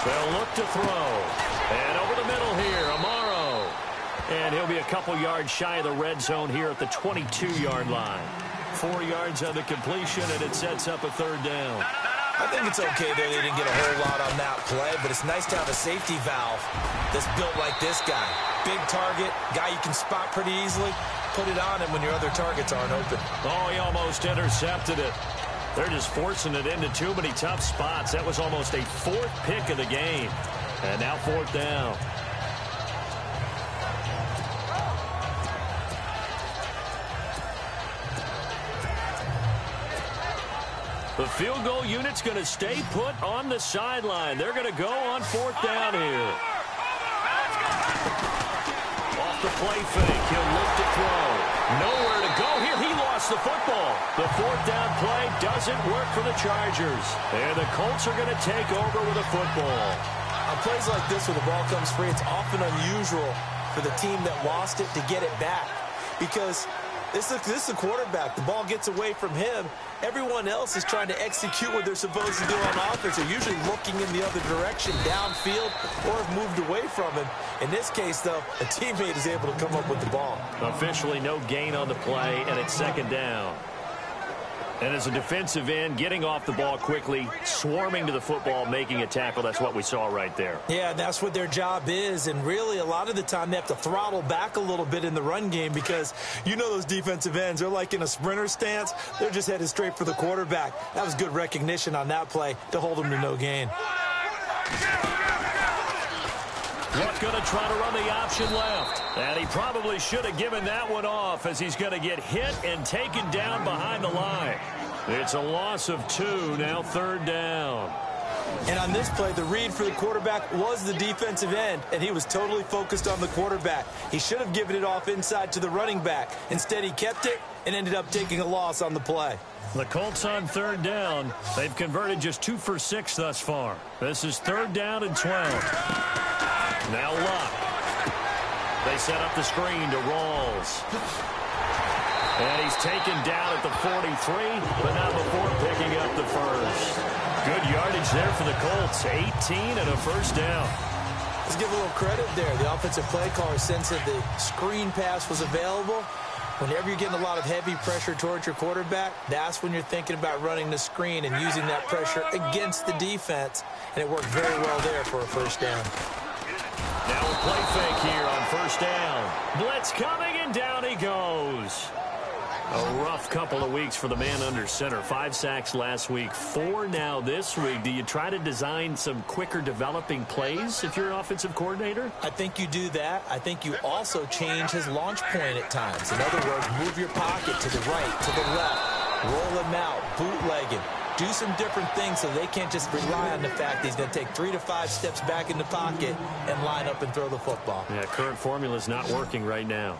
They'll look to throw. And over the middle here, Amaro. And he'll be a couple yards shy of the red zone here at the 22-yard line. 4 yards on the completion, and it sets up a 3rd down. I think it's okay that they didn't get a whole lot on that play, but it's nice to have a safety valve that's built like this guy. Big target, guy you can spot pretty easily. Put it on him when your other targets aren't open. Oh, he almost intercepted it. They're just forcing it into too many tough spots. That was almost a 4th pick of the game. And now 4th down. The field goal unit's going to stay put on the sideline. They're going to go on 4th down here. Off the play fake. He'll look to throw. Nowhere to go here. He lost the football. The 4th down play doesn't work for the Chargers. And the Colts are going to take over with a football. On plays like this where the ball comes free, it's often unusual for the team that lost it to get it back. Because this is the quarterback. The ball gets away from him. Everyone else is trying to execute what they're supposed to do on offense. They're usually looking in the other direction, downfield, or have moved away from him. In this case, though, a teammate is able to come up with the ball. Officially no gain on the play, and it's 2nd down. And as a defensive end, getting off the ball quickly, swarming to the football, making a tackle, that's what we saw right there. Yeah, that's what their job is. And really, a lot of the time, they have to throttle back a little bit in the run game because you know those defensive ends, they're like in a sprinter stance. They're just headed straight for the quarterback. That was good recognition on that play to hold them to no gain. Luck going to try to run the option left. And he probably should have given that one off as he's going to get hit and taken down behind the line. It's a loss of 2, now 3rd down. And on this play, the read for the quarterback was the defensive end, and he was totally focused on the quarterback. He should have given it off inside to the running back. Instead, he kept it and ended up taking a loss on the play. The Colts on 3rd down. They've converted just 2 for 6 thus far. This is 3rd down and 12. Now Luck. They set up the screen to Rawls. And he's taken down at the 43, but not before picking up the first. Good yardage there for the Colts. 18 and a 1st down. Let's give a little credit there. The offensive play caller sensed that the screen pass was available. Whenever you're getting a lot of heavy pressure towards your quarterback, that's when you're thinking about running the screen and using that pressure against the defense. And it worked very well there for a 1st down. Now a play fake here on 1st down. Blitz coming, and down he goes. A rough couple of weeks for the man under center. 5 sacks last week, 4 now this week. Do you try to design some quicker developing plays if you're an offensive coordinator? I think you do that. I think you also change his launch point at times. In other words, move your pocket to the right, to the left, roll him out, bootleg him. Do some different things so they can't just rely on the fact that he's going to take 3 to 5 steps back in the pocket and line up and throw the football. Yeah, current formula is not working right now.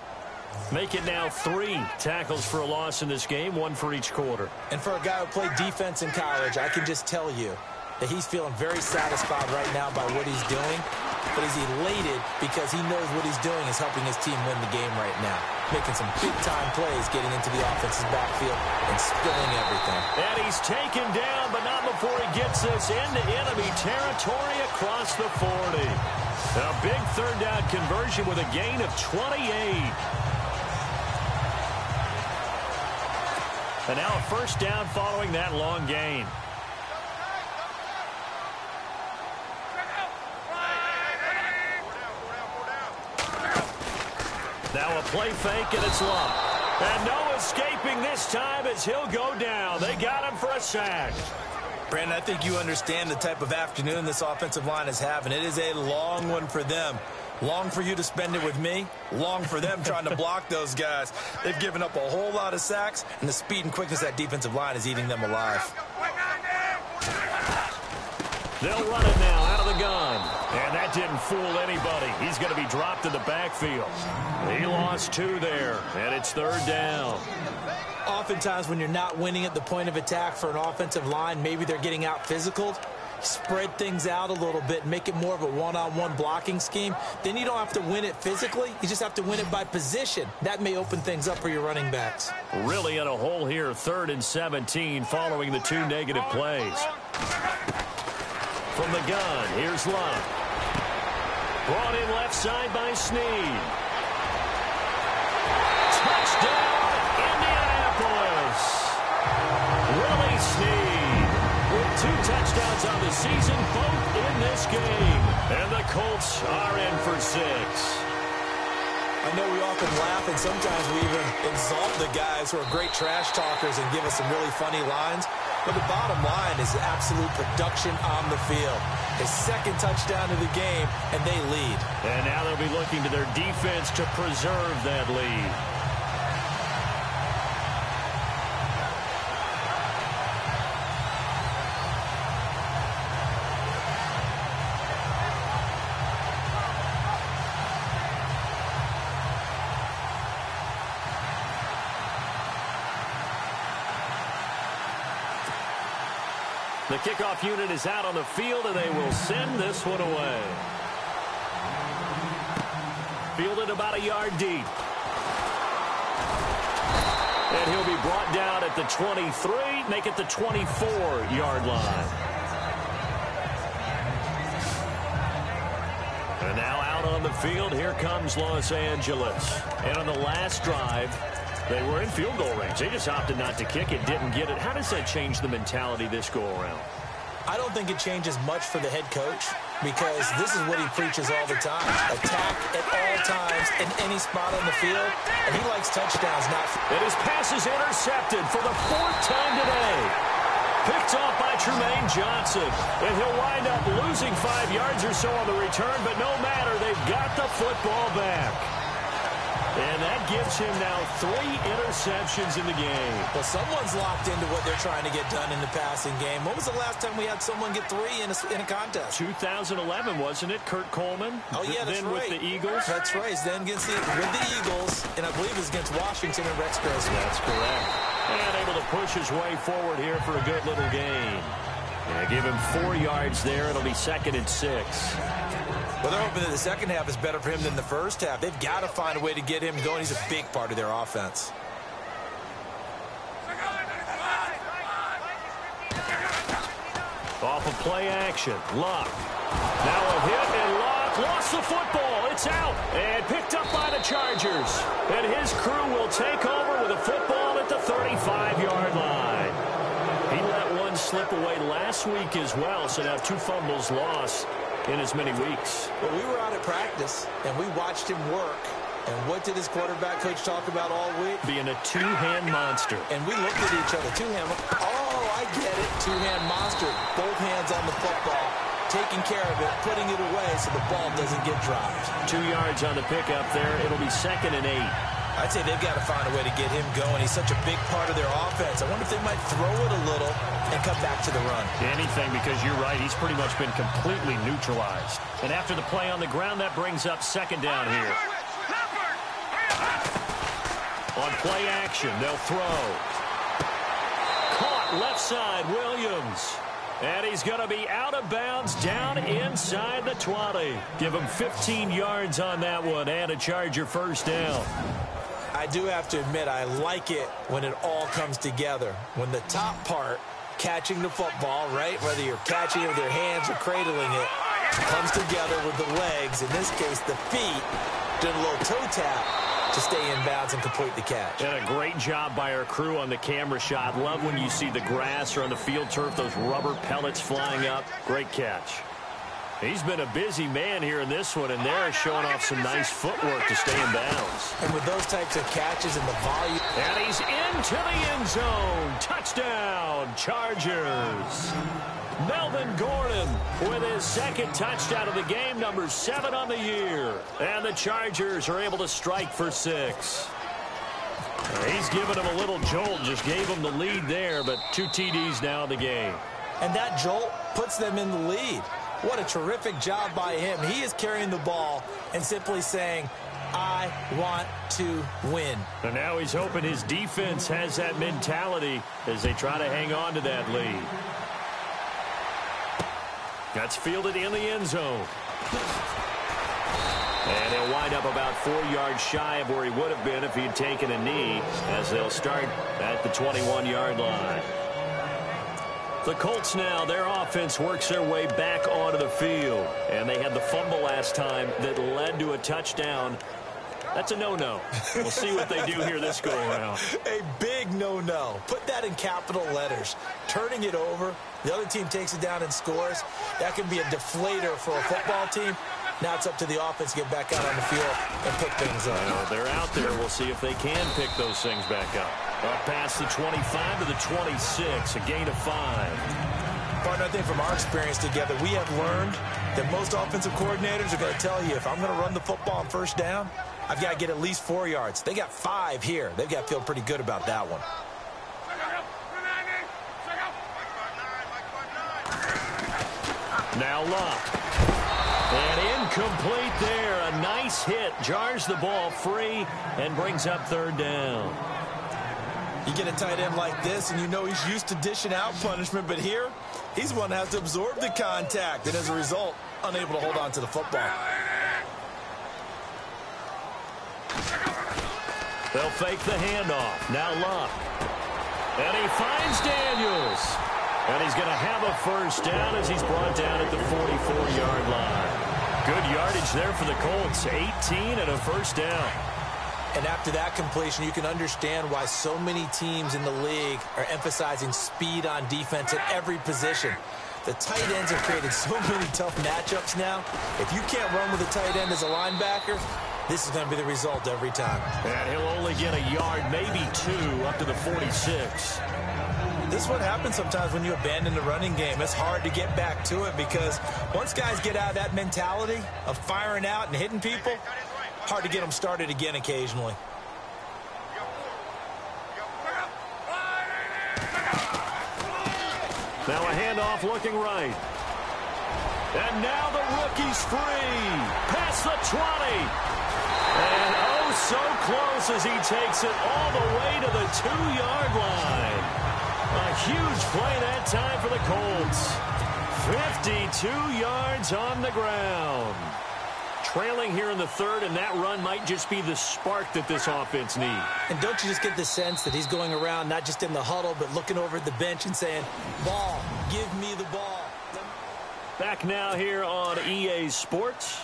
Make it now 3 tackles for a loss in this game, 1 for each quarter. And for a guy who played defense in college, I can just tell you that he's feeling very satisfied right now by what he's doing. But he's elated because he knows what he's doing is helping his team win the game right now. Making some big-time plays, getting into the offense's backfield and spilling everything. And he's taken down, but not before he gets this into enemy territory across the 40. A big 3rd down conversion with a gain of 28. And now a 1st down following that long gain. Now a play fake, and it's Luck. And no escaping this time as he'll go down. They got him for a sack. Brandon, I think you understand the type of afternoon this offensive line is having. It is a long one for them. Long for you to spend it with me. Long for them trying to block those guys. They've given up a whole lot of sacks, and the speed and quickness of that defensive line is eating them alive. They'll run it now out of the gun. And that didn't fool anybody. He's going to be dropped in the backfield. He lost 2 there, and it's 3rd down. Oftentimes when you're not winning at the point of attack for an offensive line, maybe they're getting out physical. Spread things out a little bit, make it more of a one-on-one blocking scheme. Then you don't have to win it physically. You just have to win it by position. That may open things up for your running backs. Really in a hole here, 3rd and 17 following the 2 negative plays. From the gun, here's Love. Brought in left side by Snead. Touchdown, Indianapolis. Willie Snead with 2 touchdowns on the season, both in this game. And the Colts are in for 6. I know we often laugh, and sometimes we even exalt the guys who are great trash talkers and give us some really funny lines. But the bottom line is absolute production on the field. His 2nd touchdown of the game, and they lead. And now they'll be looking to their defense to preserve that lead. The kickoff unit is out on the field, and they will send this one away. Fielded about a yard deep. And he'll be brought down at the 23, make it the 24-yard line. And now out on the field, here comes Los Angeles. And on the last drive, they were in field goal range. They just opted not to kick it, didn't get it. How does that change the mentality this go-around? I don't think it changes much for the head coach because this is what he preaches all the time. Attack at all times in any spot on the field, and he likes touchdowns, not... And his pass is intercepted for the 4th time today. Picked off by Tremaine Johnson. And he'll wind up losing 5 yards or so on the return, but no matter, they've got the football back. And that gives him now 3 interceptions in the game. Well, someone's locked into what they're trying to get done in the passing game. When was the last time we had someone get 3 in a contest? 2011, wasn't it? Kurt Coleman? Oh, yeah, that's then right. With the Eagles? That's right. Then with the Eagles, and I believe it was against Washington and Rex Grossman. That's correct. And able to push his way forward here for a good little gain. Yeah, give him 4 yards there. It'll be 2nd and 6. Well, they're hoping that the second half is better for him than the first half. They've got to find a way to get him going. He's a big part of their offense. Off of play action. Luck. Now a hit, and Luck lost the football. It's out and picked up by the Chargers. And his crew will take over with a football at the 35-yard line. He let one slip away last week as well, so now 2 fumbles lost in as many weeks. Well, we were out at practice, and we watched him work. And what did his quarterback coach talk about all week? Being a 2-hand monster. And we looked at each other. 2-hand. Oh, I get it. 2-hand monster. Both hands on the football, taking care of it, putting it away so the ball doesn't get dropped. 2 yards on the pickup there. It'll be 2nd and 8. I'd say they've got to find a way to get him going. He's such a big part of their offense. I wonder if they might throw it a little and come back to the run. Anything, because you're right. He's pretty much been completely neutralized. And after the play on the ground, that brings up 2nd down here. On play action, they'll throw. Caught left side, Williams. And he's going to be out of bounds down inside the 20. Give him 15 yards on that one and a Charger first down. I do have to admit, I like it when it all comes together. When the top part, catching the football, right, whether you're catching it with your hands or cradling it, comes together with the legs, in this case the feet, doing a little toe tap to stay in bounds and complete the catch. And a great job by our crew on the camera shot. Love when you see the grass or on the field turf, those rubber pellets flying up. Great catch. He's been a busy man here in this one, and they're showing off some nice footwork to stay in bounds. And with those types of catches and the volume. And he's into the end zone. Touchdown, Chargers. Melvin Gordon with his second touchdown of the game, number 7 on the year. And the Chargers are able to strike for 6. He's given him a little jolt, just gave him the lead there, but 2 TDs now in the game. And that jolt puts them in the lead. What a terrific job by him. He is carrying the ball and simply saying, I want to win. And now he's hoping his defense has that mentality as they try to hang on to that lead. That's fielded in the end zone. And he'll wind up about 4 yards shy of where he would have been if he'd taken a knee, as they'll start at the 21-yard line. The Colts now, their offense works their way back onto the field. And they had the fumble last time that led to a touchdown. That's a no-no. We'll see what they do here this go-around. A big no-no. Put that in capital letters. Turning it over, the other team takes it down and scores. That can be a deflator for a football team. Now it's up to the offense to get back out on the field and pick things up. Well, they're out there. We'll see if they can pick those things back up. Up past the 25 to the 26, a gain of 5. Partner, I think from our experience together, we have learned that most offensive coordinators are going to tell you, if I'm going to run the football on first down, I've got to get at least 4 yards. They got 5 here. They've got to feel pretty good about that one. Now Luck. And incomplete there. A nice hit. Jars the ball free and brings up 3rd down. You get a tight end like this, and you know he's used to dishing out punishment, but here, he's one that has to absorb the contact, and as a result, unable to hold on to the football. They'll fake the handoff. Now Luck. And he finds Daniels. And he's going to have a first down as he's brought down at the 44-yard line. Good yardage there for the Colts. 18 and a first down. And after that completion, you can understand why so many teams in the league are emphasizing speed on defense at every position. The tight ends have created so many tough matchups now. If you can't run with a tight end as a linebacker, this is going to be the result every time. And he'll only get a yard, maybe 2, up to the 46. This is what happens sometimes when you abandon the running game. It's hard to get back to it because once guys get out of that mentality of firing out and hitting people, hard to get them started again occasionally. Now a handoff looking right. And now the rookie's free. Past the 20. And oh, so close as he takes it all the way to the 2-yard line. A huge play that time for the Colts. 52 yards on the ground. Trailing here in the 3rd, and that run might just be the spark that this offense needs. And don't you just get the sense that he's going around not just in the huddle, but looking over at the bench and saying, ball, give me the ball. Back now here on EA Sports.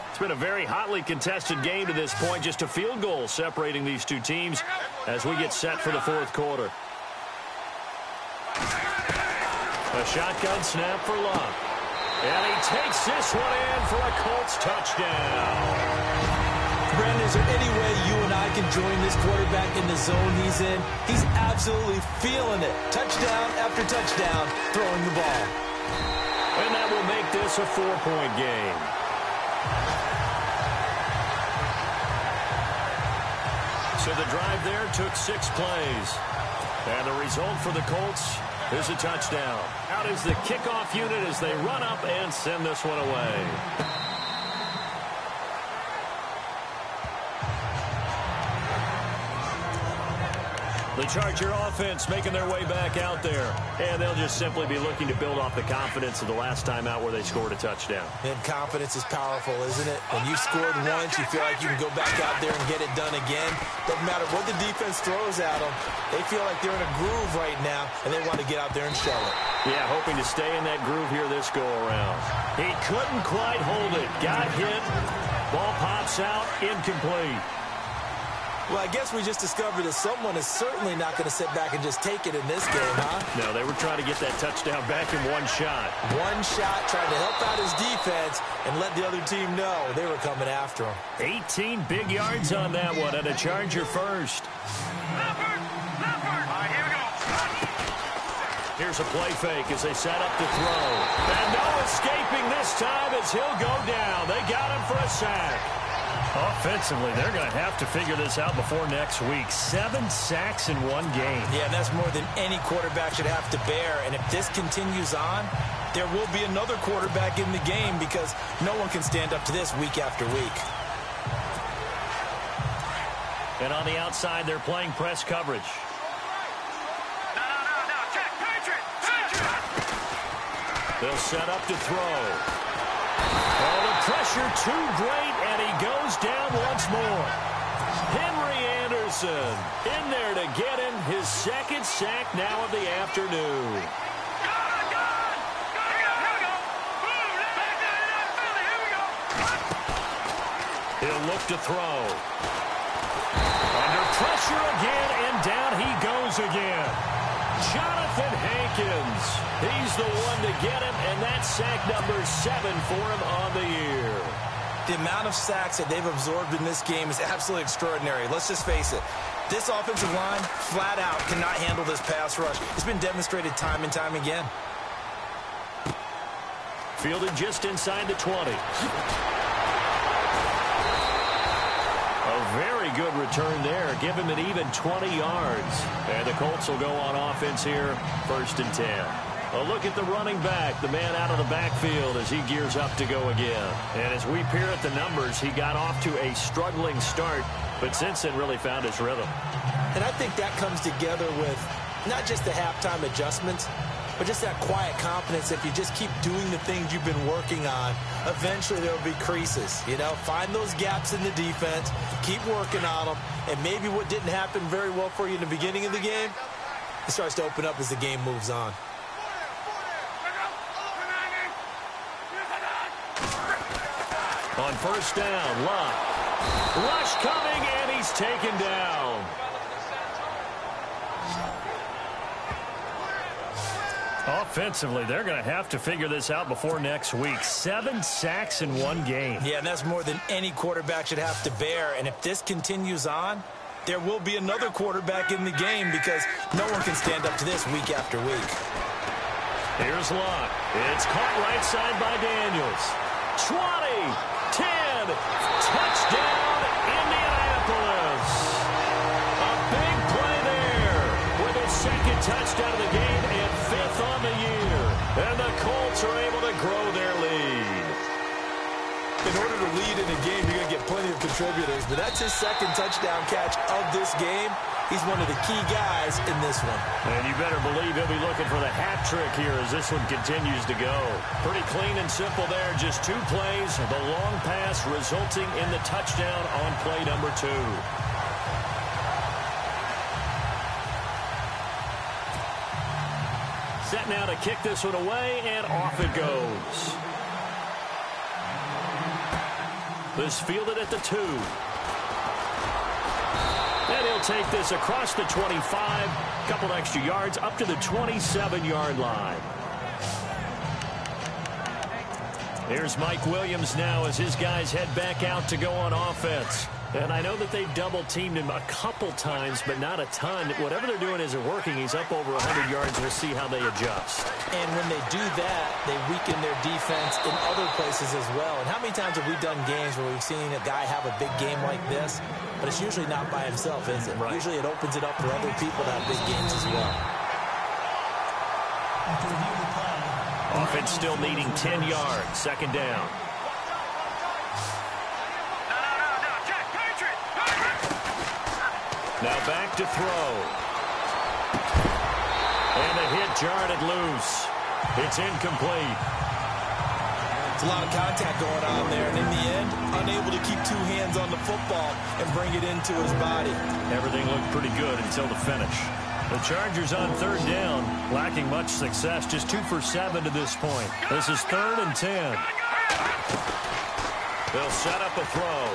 It's been a very hotly contested game to this point. Just a field goal separating these two teams as we get set for the 4th quarter. A shotgun snap for Luck. And he takes this one in for a Colts touchdown. Brandon, is there any way you and I can join this quarterback in the zone he's in? He's absolutely feeling it. Touchdown after touchdown, throwing the ball. And that will make this a 4-point game. So the drive there took 6 plays. And the result for the Colts is a touchdown. Out is the kickoff unit as they run up and send this one away. The Charger offense making their way back out there. And they'll just simply be looking to build off the confidence of the last time out where they scored a touchdown. And confidence is powerful, isn't it? When you've scored once, you feel like you can go back out there and get it done again. Doesn't matter what the defense throws at them. They feel like they're in a groove right now, and they want to get out there and show it. Yeah, hoping to stay in that groove here this go-around. He couldn't quite hold it. Got hit. Ball pops out. Incomplete. Well, I guess we just discovered that someone is certainly not going to sit back and just take it in this game, huh? No, they were trying to get that touchdown back in one shot. One shot, trying to help out his defense and let the other team know they were coming after him. 18 big yards on that one, and a Charger first. Here's a play fake as they set up to throw. And no escaping this time as he'll go down. They got him for a sack. Offensively, they're going to have to figure this out before next week. 7 sacks in one game. Yeah, and that's more than any quarterback should have to bear. And if this continues on, there will be another quarterback in the game because no one can stand up to this week after week. And on the outside, they're playing press coverage. They'll set up to throw. Oh, the pressure too great, and he goes down once more. Henry Anderson in there to get him his second sack now of the afternoon. He'll look to throw. Under pressure again, and down he goes again. Jonathan Hankins. He's the one to get him, and that's sack number 7 for him on the year. The amount of sacks that they've absorbed in this game is absolutely extraordinary. Let's just face it. This offensive line, flat out, cannot handle this pass rush. It's been demonstrated time and time again. Fielded just inside the 20. A very good return there. Give him an even 20 yards. And the Colts will go on offense here, 1st and 10. A look at the running back, the man out of the backfield as he gears up to go again. And as we peer at the numbers, he got off to a struggling start, but since then really found his rhythm. And I think that comes together with not just the halftime adjustments, but just that quiet confidence. If you just keep doing the things you've been working on, eventually there will be creases. You know, find those gaps in the defense, keep working on them, and maybe what didn't happen very well for you in the beginning of the game, it starts to open up as the game moves on. On 1st down, Lott. Rush coming, and he's taken down. Offensively, they're going to have to figure this out before next week. 7 sacks in one game. Yeah, and that's more than any quarterback should have to bear. And if this continues on, there will be another quarterback in the game because no one can stand up to this week after week. Here's Lott. It's caught right side by Daniels. 20, 10, touchdown, Indianapolis. A big play there with his 2nd touchdown of the game and 5th on the year. And the Colts are able to grow their lead. In order to lead in a game, you're going to get plenty of contributors, but that's his 2nd touchdown catch of this game. He's one of the key guys in this one. And you better believe he'll be looking for the hat trick here as this one continues to go. Pretty clean and simple there. Just 2 plays. The long pass resulting in the touchdown on play number 2. Set now to kick this one away, and off it goes. This fielded at the 2. And he'll take this across the 25, couple extra yards up to the 27-yard line. Here's Mike Williams now as his guys head back out to go on offense. And I know that they've double-teamed him a couple times, but not a ton. Whatever they're doing isn't working. He's up over 100 yards. We'll see how they adjust. And when they do that, they weaken their defense in other places as well. And how many times have we done games where we've seen a guy have a big game like this? But it's usually not by himself, is it? Right. Usually it opens it up for other people to have big games as well. Offense still needing 10 yards. 2nd down. Now back to throw. And the hit jarred it loose. It's incomplete. It's a lot of contact going on there, and in the end, unable to keep 2 hands on the football and bring it into his body. Everything looked pretty good until the finish. The Chargers on 3rd down, lacking much success, just 2 for 7 to this point. This is 3rd and 10. They'll set up a throw.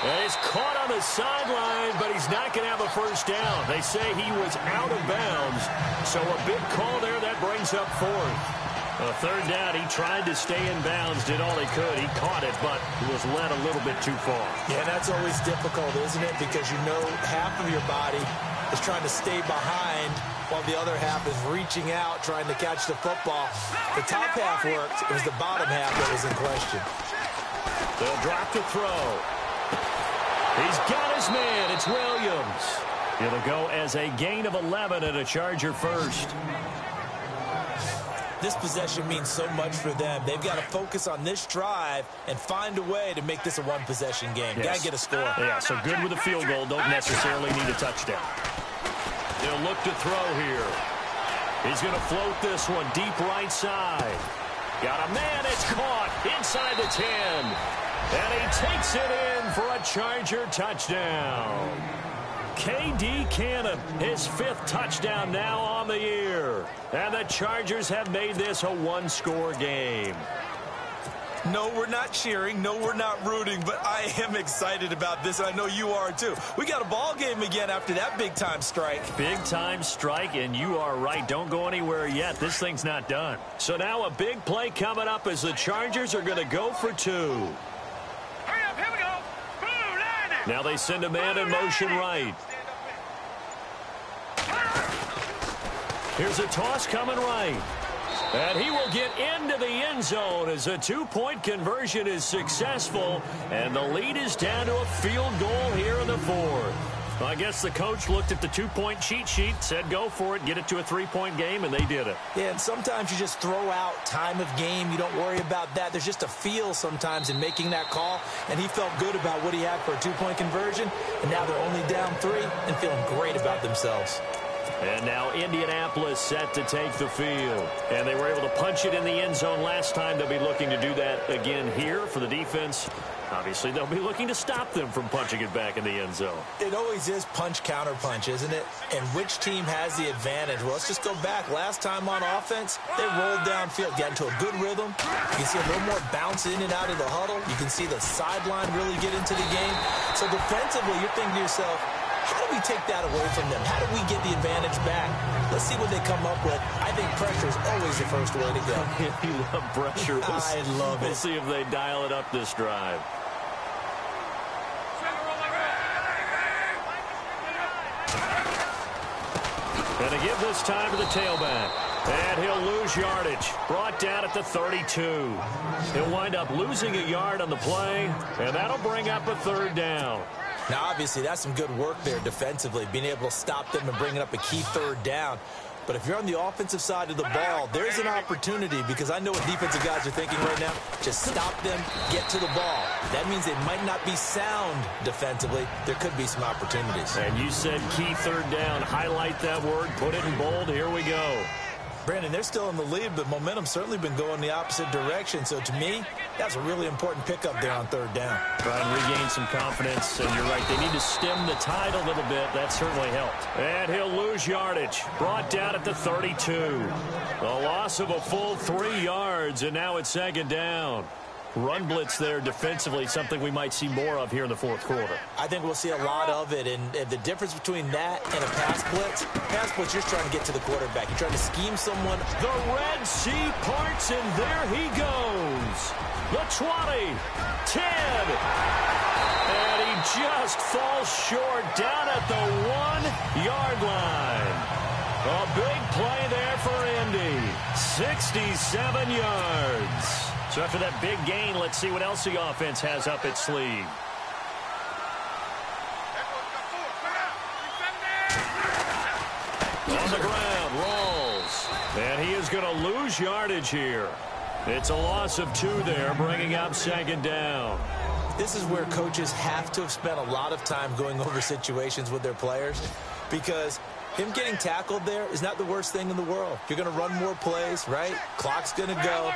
And he's caught on the sideline, but he's not going to have a first down. They say he was out of bounds, so a big call there that brings up fourth. A third down, he tried to stay in bounds, did all he could. He caught it, but he was led a little bit too far. Yeah, that's always difficult, isn't it? Because you know half of your body is trying to stay behind while the other half is reaching out, trying to catch the football. The top half worked. It was the bottom half that was in question. They'll drop to throw. He's got his man. It's Williams. It'll go as a gain of 11 and a Charger first. This possession means so much for them. They've got to focus on this drive and find a way to make this a one-possession game. Yes. Got to get a score. Yeah, so good with a field goal. Don't necessarily need a touchdown. They'll look to throw here. He's going to float this one deep right side. Got a man. It's caught inside the 10. And he takes it in for a Charger touchdown. K.D. Cannon, his 5th touchdown now on the year. And the Chargers have made this a one-score game. No, we're not cheering. No, we're not rooting. But I am excited about this. I know you are, too. We got a ball game again after that big-time strike. Big-time strike, and you are right. Don't go anywhere yet. This thing's not done. So now a big play coming up as the Chargers are going to go for 2. Hurry up, here we go. Blue line it. Now they send a man in motion right. Here's a toss coming right. And he will get into the end zone as a 2-point conversion is successful. And the lead is down to a field goal here in the 4th. Well, I guess the coach looked at the 2-point cheat sheet, said go for it, get it to a 3-point game, and they did it. Yeah, and sometimes you just throw out time of game. You don't worry about that. There's just a feel sometimes in making that call, and he felt good about what he had for a 2-point conversion, and now they're only down 3 and feeling great about themselves. And now Indianapolis set to take the field. And they were able to punch it in the end zone last time. They'll be looking to do that again here for the defense. Obviously, they'll be looking to stop them from punching it back in the end zone. It always is punch-counter-punch, isn't it? And which team has the advantage? Well, let's just go back. Last time on offense, they rolled downfield, got into a good rhythm. You can see a little more bounce in and out of the huddle. You can see the sideline really get into the game. So defensively, you're thinking to yourself, how do we take that away from them? How do we get the advantage back? Let's see what they come up with. I think pressure is always the first way to go. You love pressure. I love it. We'll see if they dial it up this drive. And to give this time to the tailback. And he'll lose yardage. Brought down at the 32. He'll wind up losing a yard on the play, and that'll bring up a 3rd down. Now, obviously, that's some good work there defensively, being able to stop them and bringing up a key 3rd down. But if you're on the offensive side of the ball, there's an opportunity, because I know what defensive guys are thinking right now. Just stop them, get to the ball. That means they might not be sound defensively. There could be some opportunities. And you said key 3rd down. Highlight that word. Put it in bold. Here we go. Brandon, they're still in the lead, but momentum's certainly been going the opposite direction. So to me, that's a really important pickup there on 3rd down. Try and regain some confidence, and you're right. They need to stem the tide a little bit. That certainly helped. And he'll lose yardage. Brought down at the 32. A loss of a full 3 yards, and now it's 2nd down. Run blitz there defensively, something we might see more of here in the 4th quarter. I think we'll see a lot of it, and the difference between that and a pass blitz, you're just trying to get to the quarterback. You're trying to scheme someone. The Red Sea parts, and there he goes. The 20, 10, and he just falls short down at the 1-yard line. A big play there for Indy. 67 yards. So after that big gain, let's see what else the offense has up its sleeve. On the ground, rolls. And he is going to lose yardage here. It's a loss of 2 there, bringing up 2nd down. This is where coaches have to have spent a lot of time going over situations with their players, because him getting tackled there is not the worst thing in the world. You're going to run more plays, right? Clock's going to go.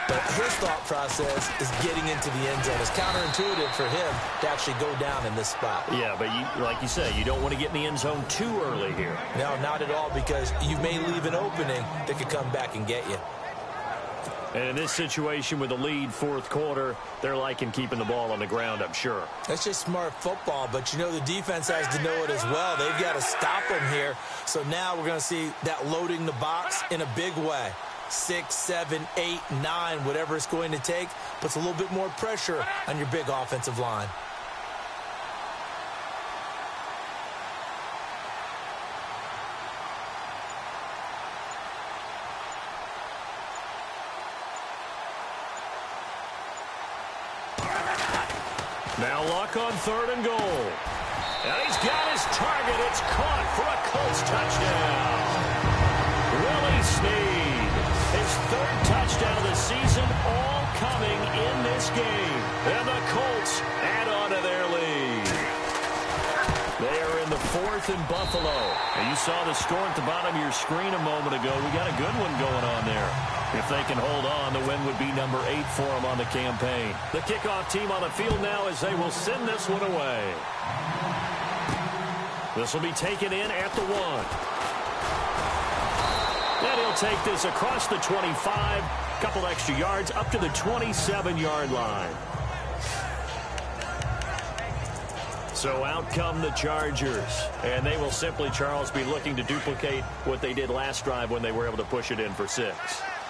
But his thought process is getting into the end zone. It's counterintuitive for him to actually go down in this spot. Yeah, but like you say, you don't want to get in the end zone too early here. No, not at all, because you may leave an opening that could come back and get you. And in this situation with the lead fourth quarter, they're liking keeping the ball on the ground, I'm sure. That's just smart football, but you know the defense has to know it as well. They've got to stop them here. So now we're going to see that loading the box in a big way. 6, 7, 8, 9, whatever it's going to take, puts a little bit more pressure on your big offensive line. Now Luck on 3rd and goal. And he's got his target. It's caught for a Colts touchdown. Willie Snead, his 3rd touchdown of the season, all coming in this game. And the Colts add on to their lead. They are in the 4th in Buffalo. And you saw the score at the bottom of your screen a moment ago. We got a good one going on there. If they can hold on, the win would be number 8 for them on the campaign. The kickoff team on the field now as they will send this one away. This will be taken in at the 1. And he'll take this across the 25, couple extra yards up to the 27-yard line. So out come the Chargers, and they will simply, Charles, be looking to duplicate what they did last drive when they were able to push it in for 6.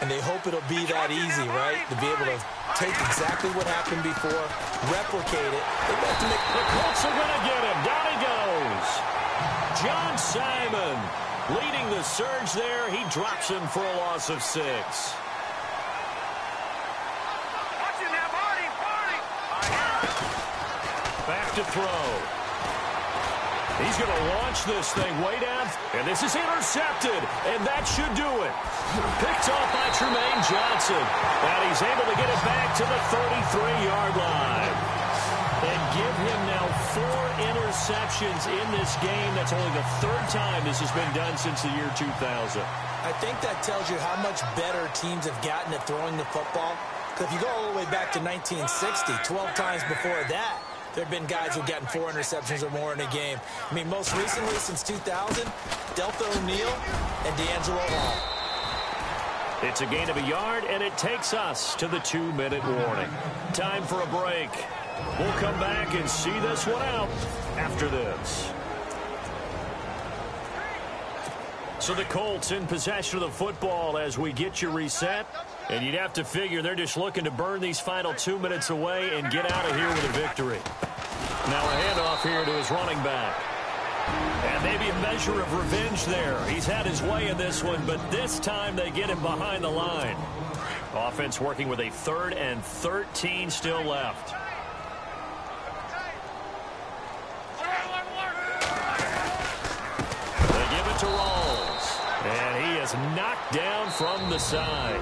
And they hope it'll be that easy, right? To be able to take exactly what happened before, replicate it. They've got to make... The Colts are going to get him. Down he goes. John Simon leading the surge there. He drops him for a loss of 6. Back to throw. He's going to launch this thing way down, and this is intercepted, and that should do it. Picked off by Tremaine Johnson, and he's able to get it back to the 33-yard line. And give him now 4 interceptions in this game. That's only the 3rd time this has been done since the year 2000. I think that tells you how much better teams have gotten at throwing the football. Because if you go all the way back to 1960, 12 times before that, there have been guys who've gotten 4 interceptions or more in a game. I mean, most recently, since 2000, Delta O'Neal and D'Angelo Hall. It's a gain of a yard, and it takes us to the 2-minute warning. Time for a break. We'll come back and see this one out after this. So the Colts in possession of the football as we get you reset. And you'd have to figure they're just looking to burn these final 2 minutes away and get out of here with a victory. Now a handoff here to his running back. And maybe a measure of revenge there. He's had his way in this one, but this time they get him behind the line. Offense working with a 3rd and 13 still left. They give it to Rawls. And he is knocked down from the side.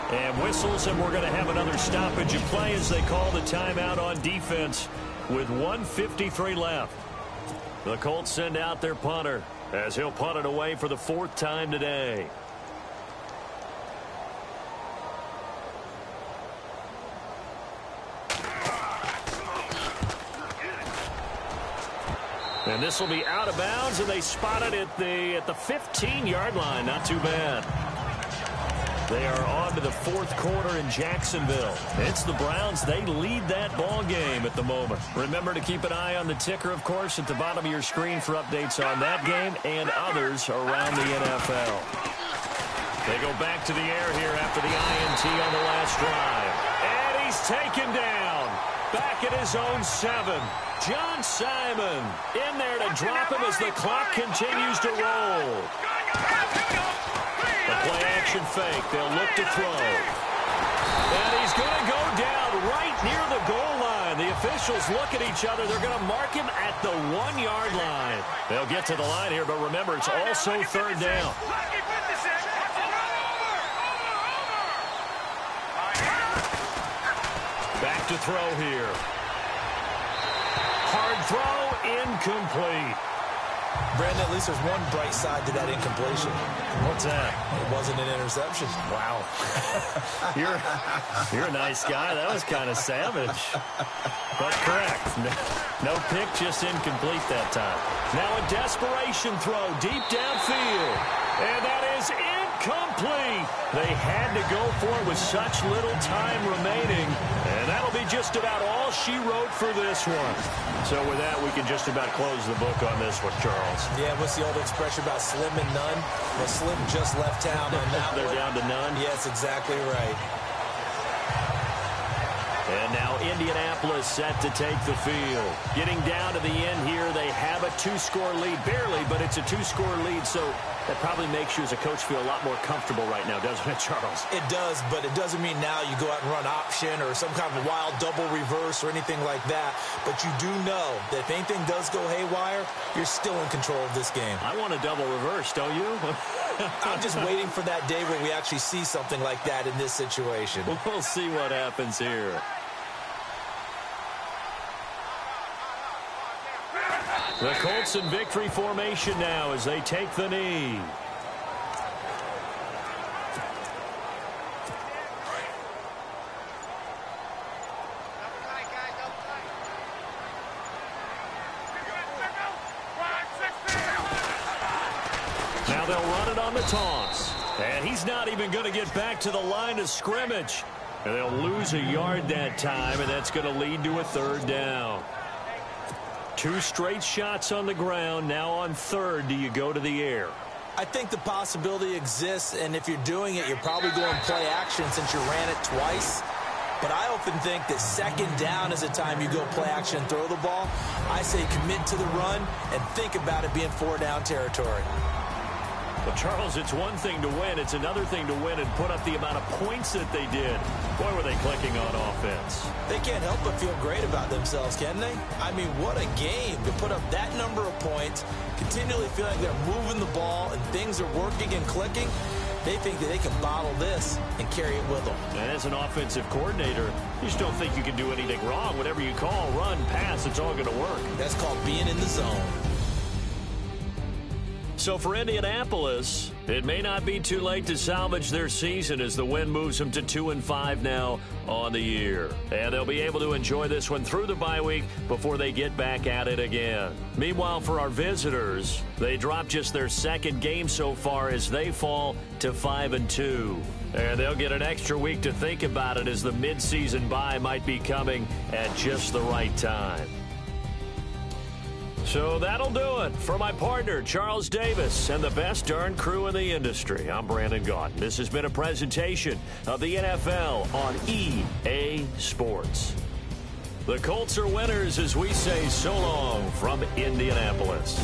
And whistles, and we're going to have another stoppage of play as they call the timeout on defense with 1:53 left. The Colts send out their punter as he'll punt it away for the 4th time today. And this will be out of bounds, and they spot it at the 15-yard line. Not too bad. They are on to the 4th quarter in Jacksonville. It's the Browns. They lead that ball game at the moment. Remember to keep an eye on the ticker, of course, at the bottom of your screen for updates on that game and others around the NFL. They go back to the air here after the INT on the last drive. And he's taken down. Back at his own 7. John Simon in there to drop him as the clock continues to roll. The play-action fake. They'll look to throw. And he's going to go down right near the goal line. The officials look at each other. They're going to mark him at the 1-yard line. They'll get to the line here, but remember, it's also 3rd down. Back to throw here. Hard throw, incomplete. Brandon, at least there's one bright side to that incompletion. What's that? It wasn't an interception. Wow. You're a nice guy. That was kind of savage. But correct. No pick, just incomplete that time. Now a desperation throw deep downfield. And that is Complete. They had to go for it with such little time remaining. And that'll be just about all she wrote for this one. So with that, we can just about close the book on this one, Charles. Yeah, what's the old expression about slim and none? Well, Slim just left town on that They're one. down to none? Yes, exactly right. And now Indianapolis set to take the field. Getting down to the end here, they have a 2-score lead. Barely, but it's a 2-score lead, so that probably makes you as a coach feel a lot more comfortable right now, doesn't it, Charles? It does, but it doesn't mean now you go out and run option or some kind of wild double reverse or anything like that. But you do know that if anything does go haywire, you're still in control of this game. I want a double reverse, don't you? I'm just waiting for that day where we actually see something like that in this situation. We'll see what happens here. The Colts in victory formation now as they take the knee. Now they'll run it on the toss. And he's not even going to get back to the line of scrimmage. And they'll lose a yard that time, and that's going to lead to a 3rd down. 2 straight shots on the ground. Now on 3rd, do you go to the air? I think the possibility exists, and if you're doing it, you're probably going play action since you ran it twice. But I often think that 2nd down is the time you go play action and throw the ball. I say commit to the run and think about it being 4-down territory. Well, Charles, it's one thing to win. It's another thing to win and put up the amount of points that they did. Boy, were they clicking on offense. They can't help but feel great about themselves, can they? I mean, what a game to put up that number of points, continually feel like they're moving the ball and things are working and clicking. They think that they can bottle this and carry it with them. And as an offensive coordinator, you just don't think you can do anything wrong. Whatever you call, run, pass, it's all going to work. That's called being in the zone. So for Indianapolis, it may not be too late to salvage their season as the win moves them to 2-5 now on the year. And they'll be able to enjoy this one through the bye week before they get back at it again. Meanwhile, for our visitors, they dropped just their 2nd game so far as they fall to 5-2. And they'll get an extra week to think about it as the midseason bye might be coming at just the right time. So that'll do it. For my partner, Charles Davis, and the best darn crew in the industry, I'm Brandon Gaudin. This has been a presentation of the NFL on EA Sports. The Colts are winners as we say so long from Indianapolis.